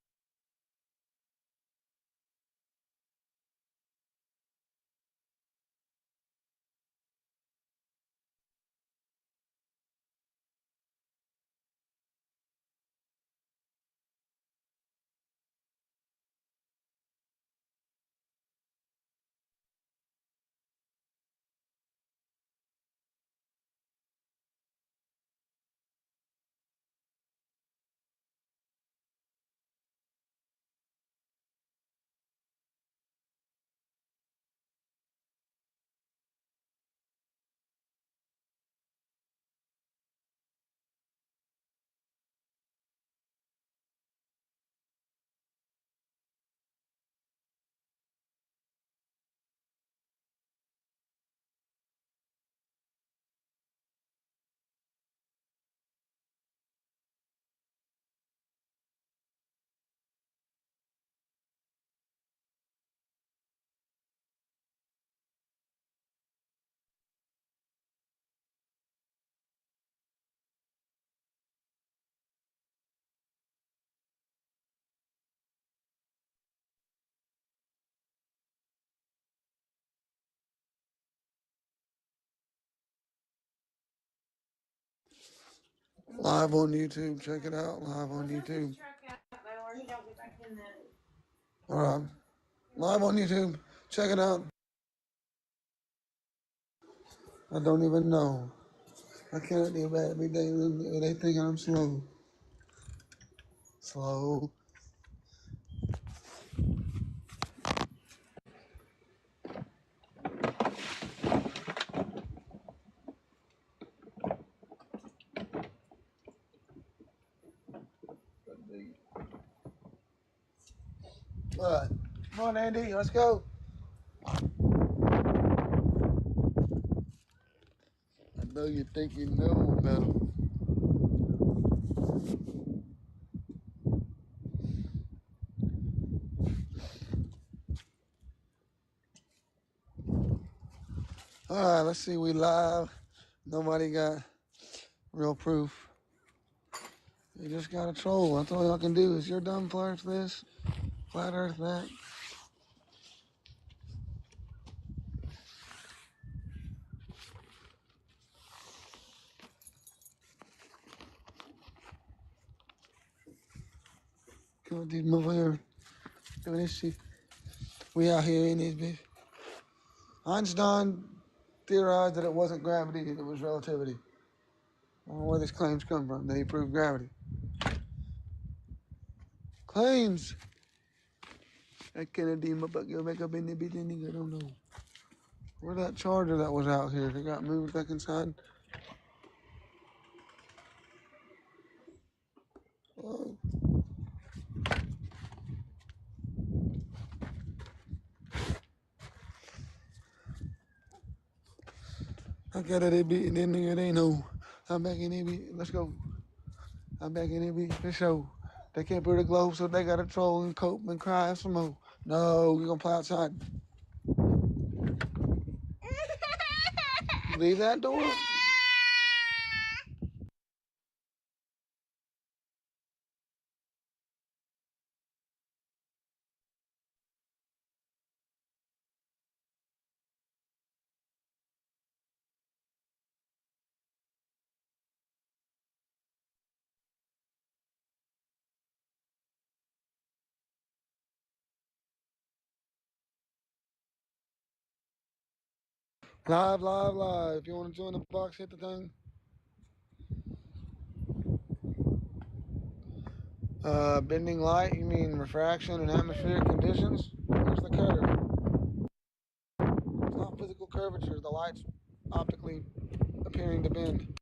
Live on YouTube. Check it out. Live on YouTube. All right. Live on YouTube. Check it out. I don't even know. I can't do bad every day. They think I'm slow. Slow. All right. Come on, Andy. Let's go. I know you think you know better. All right, let's see. We live. Nobody got real proof. You just got to troll. That's all y'all can do. Is you're dumb flat this, flat earth that. These motherfuckers doing this shit. We out here in this bitch. Einstein theorized that it wasn't gravity, it was relativity. I don't know where these claims come from, that he proved gravity. Claims! That Kennedy, my butt go back up in the bitch, I don't know. Where that charger that was out here? It got moved back inside. Oh. I got it, it be, and then nigga, they know. I'm back in it, let's go. I'm back in it, for sure. They can't put a glove, so they gotta troll and cope and cry some more. No, we gonna play outside. Leave that door. Live, live, live. If you want to join the box, hit the thing. Bending light, you mean refraction and atmospheric conditions? Where's the curve? It's not physical curvature. The light's optically appearing to bend.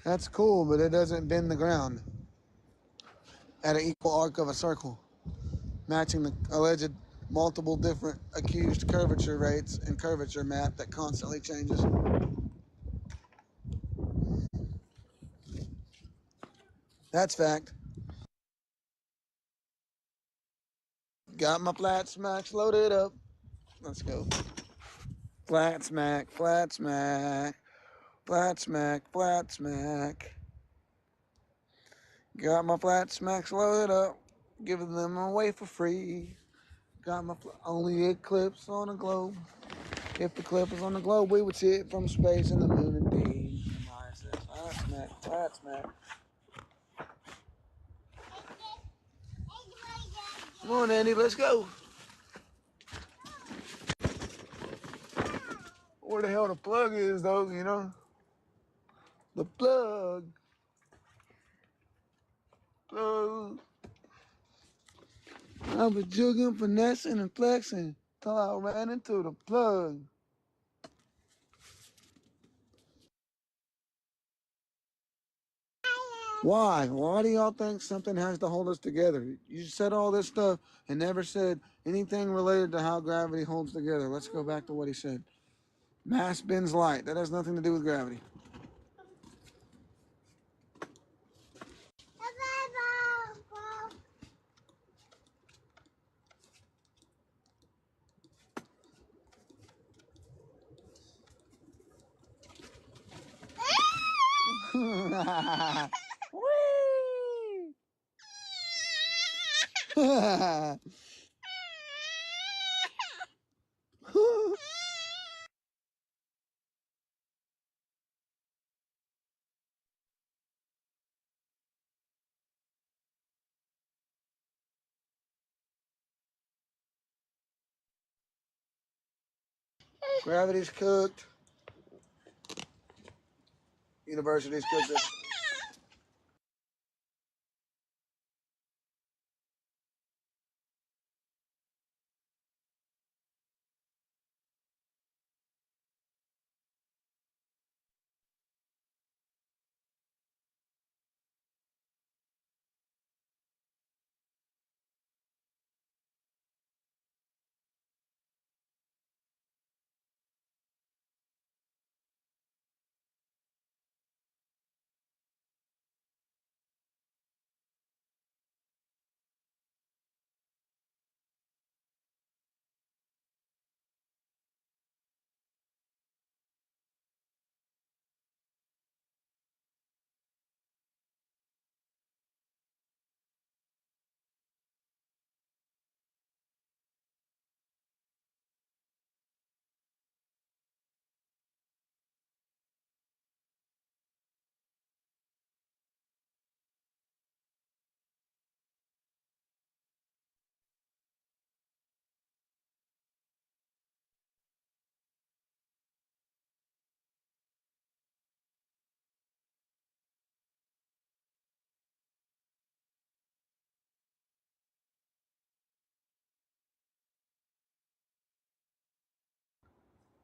That's cool, but it doesn't bend the ground at an equal arc of a circle, matching the alleged multiple different accused curvature rates and curvature map that constantly changes. That's fact. Got my flat smacks loaded up. Let's go. Flat smack, flat smack, flat smack, flat smack. Got my flat smacks loaded up, giving them away for free. Got my only eclipse on the globe. If the clip was on the globe, we would see it from space and the moon indeed. Flat smack, flat smack. Come on, Andy, let's go. Where the hell the plug is, though, you know? The plug. Plug. I was jugging, finessing, and flexing till I ran into the plug. Why? Why do y'all think something has to hold us together? You said all this stuff and never said anything related to how gravity holds together. Let's go back to what he said. Mass bends light. That has nothing to do with gravity. Gravity's cooked. University's cooked it.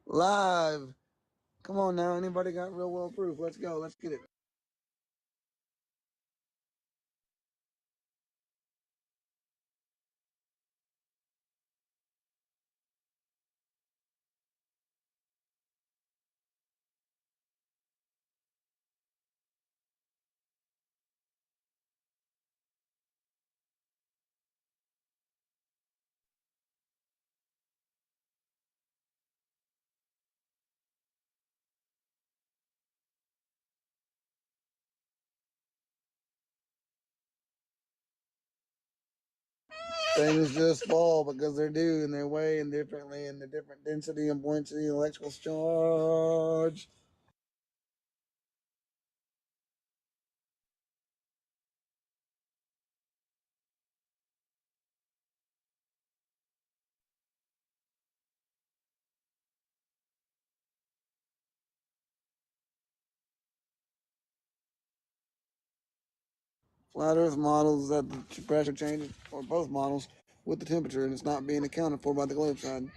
Live. Come on now. Anybody got real world proof? Let's go. Let's get it. Things just fall because they're due and they're weighing differently and the different density and buoyancy and electrical charge. Flat Earth models that the pressure changes for both models with the temperature and it's not being accounted for by the globe side.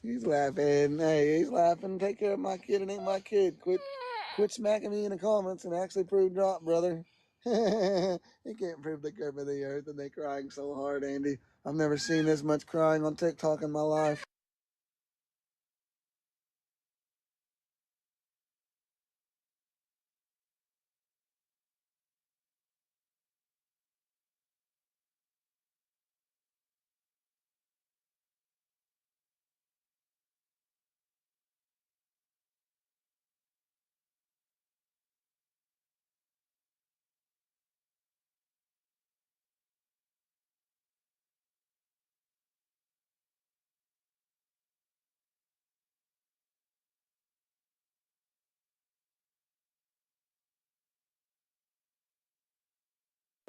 He's laughing. Hey, he's laughing. Take care of my kid. It ain't my kid. Quit smacking me in the comments and actually prove drop, brother. He can't prove the curve of the earth and they crying so hard, Andy. I've never seen this much crying on TikTok in my life.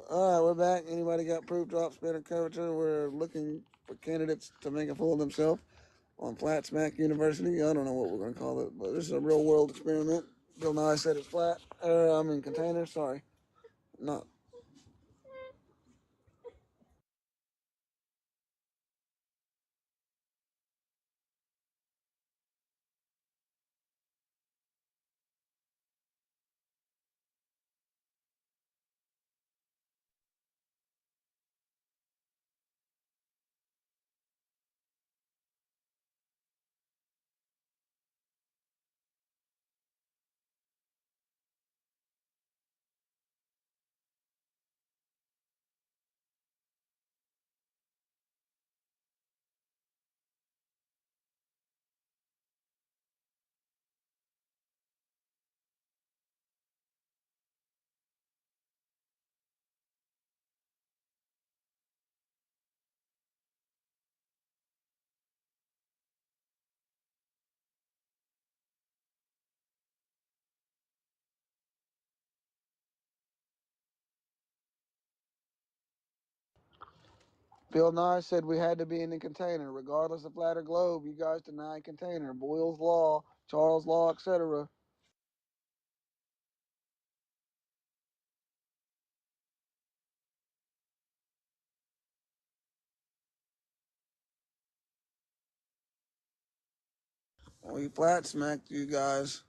All right, we're back. Anybody got proof drop spin or curvature? We're looking for candidates to make a fool of themselves on Flat Smack University. I don't know what we're going to call it, but this is a real world experiment. Bill Nye said it's flat. I'm in container. Sorry. Not. Bill Nye said we had to be in the container, regardless of flat or globe. You guys deny container. Boyle's Law, Charles' Law, etc. We flat smacked you guys.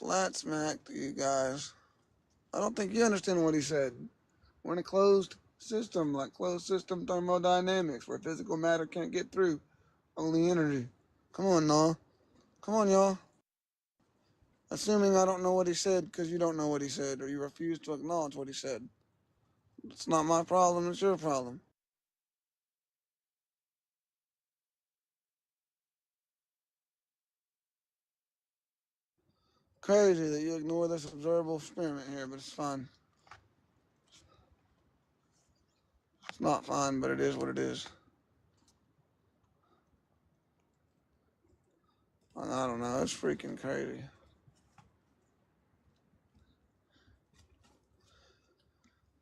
Flat smack to you guys. I don't think you understand what he said. We're in a closed system, like closed system thermodynamics, where physical matter can't get through. Only energy. Come on, y'all. Come on, y'all. Assuming I don't know what he said because you don't know what he said, or you refuse to acknowledge what he said. It's not my problem, it's your problem. Crazy that you ignore this observable experiment here, but it's fine. It's not fine, but it is what it is. I don't know, it's freaking crazy.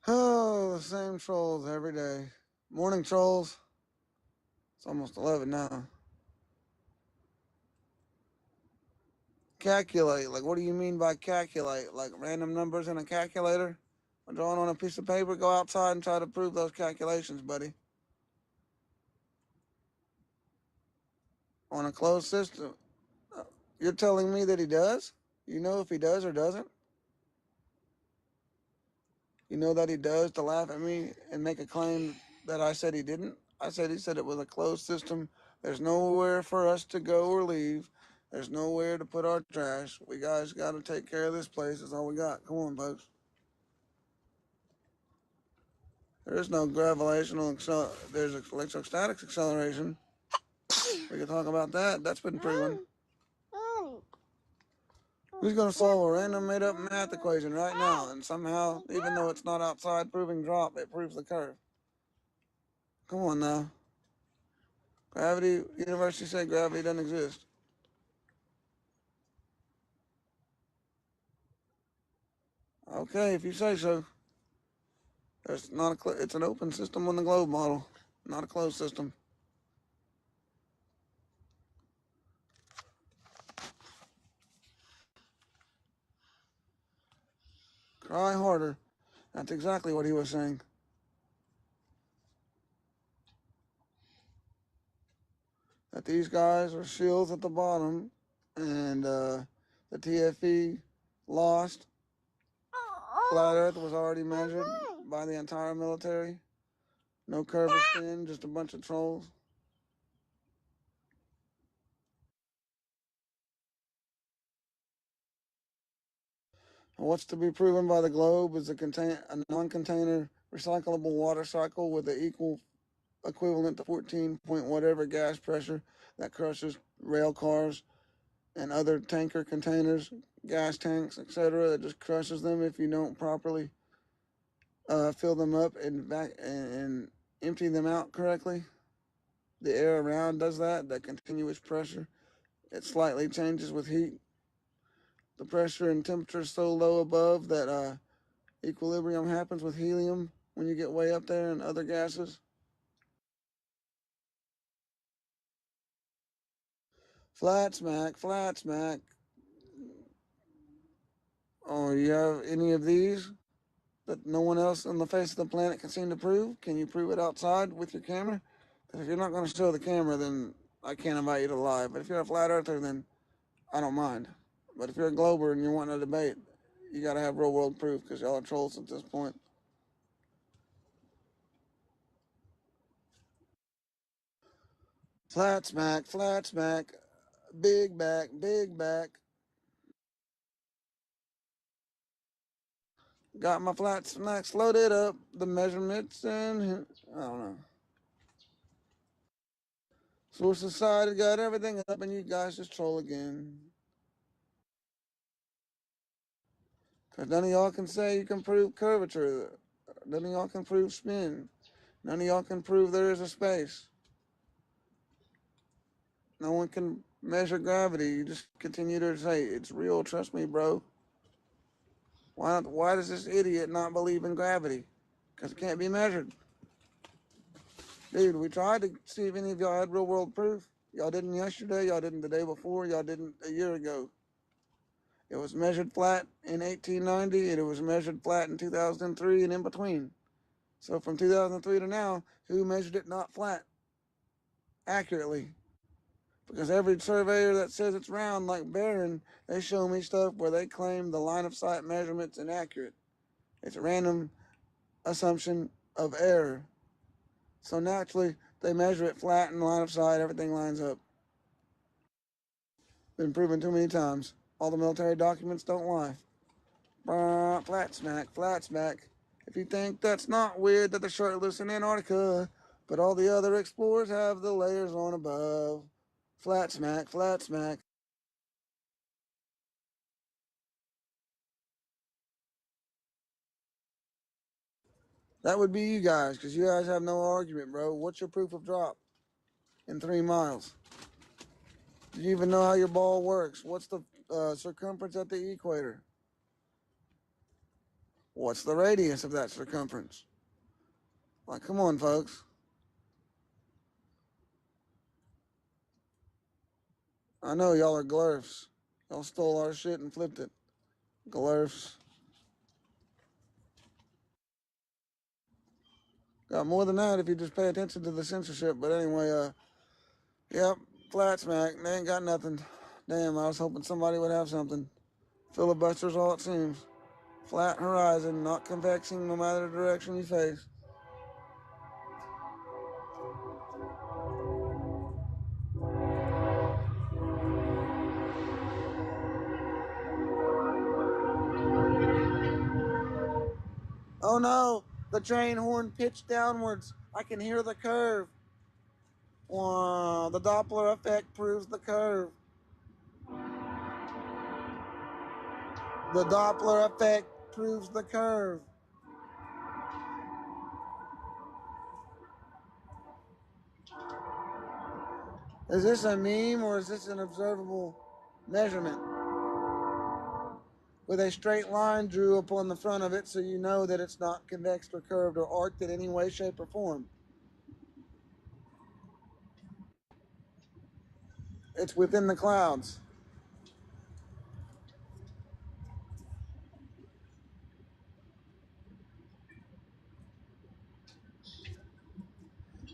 Oh, the same trolls every day. Morning trolls. It's almost 11 now. Calculate. Like, what do you mean by calculate? Like random numbers in a calculator? Drawing on a piece of paper? Go outside and try to prove those calculations, buddy. On a closed system. You're telling me that he does? You know if he does or doesn't? You know that he does to laugh at me and make a claim that I said he didn't? I said he said it was a closed system. There's nowhere for us to go or leave. There's nowhere to put our trash. We guys got to take care of this place. That's all we got. Come on, folks. There is no gravitational there's electrostatic acceleration. We can talk about that. That's been proven. Who's going to solve a random made-up math equation right now and somehow, even though it's not outside proving drop, it proves the curve? Come on now. Gravity, university said gravity doesn't exist. Okay, if you say so. It's not it's an open system on the globe model, not a closed system. Cry harder. That's exactly what he was saying. That these guys are shields at the bottom, and the TFE lost. Flat Earth was already measured by the entire military. No curve or spin, just a bunch of trolls. What's to be proven by the globe is a non-container recyclable water cycle with an equivalent to 14 point whatever gas pressure that crushes rail cars and other tanker containers, gas tanks, etc. That just crushes them if you don't properly fill them up and empty them out correctly. The air around does that. That continuous pressure. It slightly changes with heat. The pressure and temperature is so low above that equilibrium happens with helium when you get way up there and other gases. Flat smack, flat smack. Oh, you have any of these that no one else on the face of the planet can seem to prove? Can you prove it outside with your camera? Because if you're not going to show the camera, then I can't invite you to live. But if you're a flat earther, then I don't mind. But if you're a glober and you're wanting a debate, you got to have real world proof because y'all are trolls at this point. Flat smack, big back, big back. Got my flat smacks loaded up, the measurements, and I don't know. Source Society got everything up, and you guys just troll again. Because none of y'all can say you can prove curvature. None of y'all can prove spin. None of y'all can prove there is a space. No one can measure gravity. You just continue to say, it's real, trust me, bro. Why does this idiot not believe in gravity? Because it can't be measured. Dude, we tried to see if any of y'all had real world proof. Y'all didn't yesterday, y'all didn't the day before, y'all didn't a year ago. It was measured flat in 1890, and it was measured flat in 2003 and in between. So from 2003 to now, who measured it not flat accurately? Because every surveyor that says it's round like Barron, they show me stuff where they claim the line of sight measurement's inaccurate. It's a random assumption of error. So naturally, they measure it flat in line of sight, everything lines up. Been proven too many times. All the military documents don't lie. Flat smack, flat smack. If you think that's not weird that the shirt lives in Antarctica, but all the other explorers have the layers on above. Flat smack, flat smack. That would be you guys, because you guys have no argument, bro. What's your proof of drop in 3 miles? Do you even know how your ball works? What's the circumference at the equator? What's the radius of that circumference? Like, come on, folks. I know y'all are glurfs. Y'all stole our shit and flipped it. Glurfs. Got more than that if you just pay attention to the censorship. But anyway, yep, flat smack. They ain't got nothing. Damn, I was hoping somebody would have something. Filibuster's all it seems. Flat horizon, not convexing no matter the direction you face. Oh no, the train horn pitched downwards. I can hear the curve. Wow, the Doppler effect proves the curve. The Doppler effect proves the curve. Is this a meme or is this an observable measurement? With a straight line drew upon the front of it so you know that it's not convex or curved or arced in any way, shape, or form. It's within the clouds.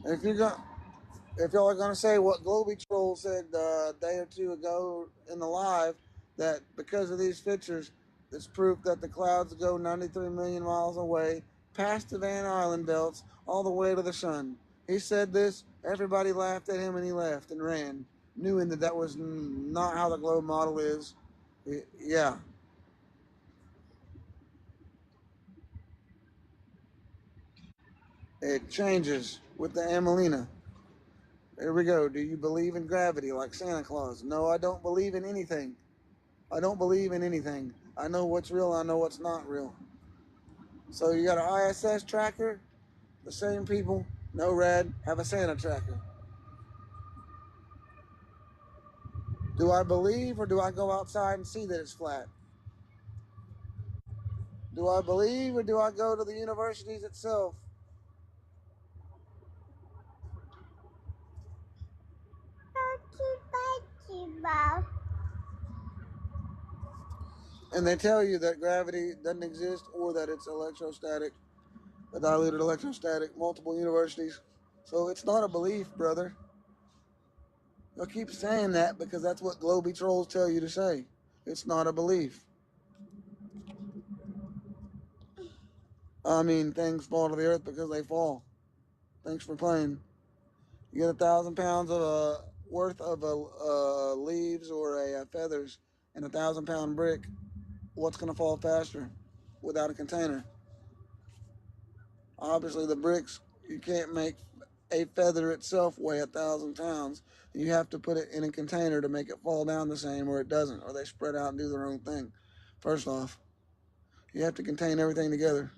If you go, if y'all are gonna say what Globy Troll said a day or two ago in the live, that because of these pictures, it's proof that the clouds go 93 million miles away, past the Van Allen belts, all the way to the sun. He said this, everybody laughed at him and he left and ran, knowing that that was not how the globe model is. Yeah, it changes with the Amelina. Here we go. Do you believe in gravity like Santa Claus? No, I don't believe in anything. I don't believe in anything. I know what's real, I know what's not real. So you got an ISS tracker, the same people, no red, have a Santa tracker. Do I believe or do I go outside and see that it's flat? Do I believe or do I go to the universities itself? And they tell you that gravity doesn't exist or that it's electrostatic, a diluted electrostatic, multiple universities. So it's not a belief, brother. They'll keep saying that because that's what Globy trolls tell you to say. It's not a belief. I mean, things fall to the earth because they fall. Thanks for playing. You get 1,000 pounds of worth of leaves or feathers and 1,000 pound brick. What's going to fall faster without a container? Obviously, the bricks, you can't make a feather itself weigh 1,000 pounds. You have to put it in a container to make it fall down the same, or it doesn't, or they spread out and do their own thing. First off, you have to contain everything together.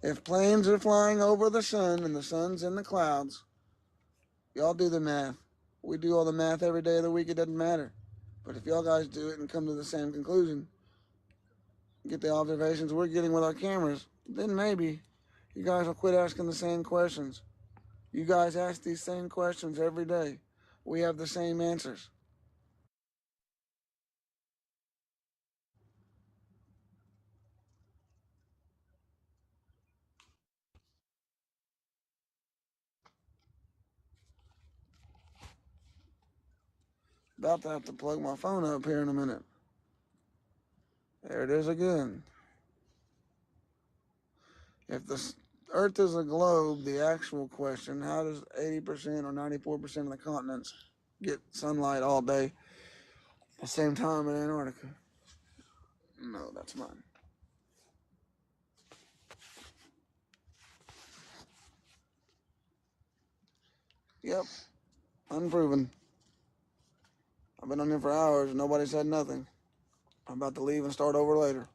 If planes are flying over the sun and the sun's in the clouds, y'all do the math. We do all the math every day of the week, it doesn't matter. But if y'all guys do it and come to the same conclusion, get the observations we're getting with our cameras, then maybe you guys will quit asking the same questions. You guys ask these same questions every day. We have the same answers. About to have to plug my phone up here in a minute. There it is again. If the Earth is a globe, the actual question, how does 80% or 94% of the continents get sunlight all day at the same time in Antarctica? No, that's mine. Yep, unproven. I've been on here for hours and nobody said nothing. I'm about to leave and start over later.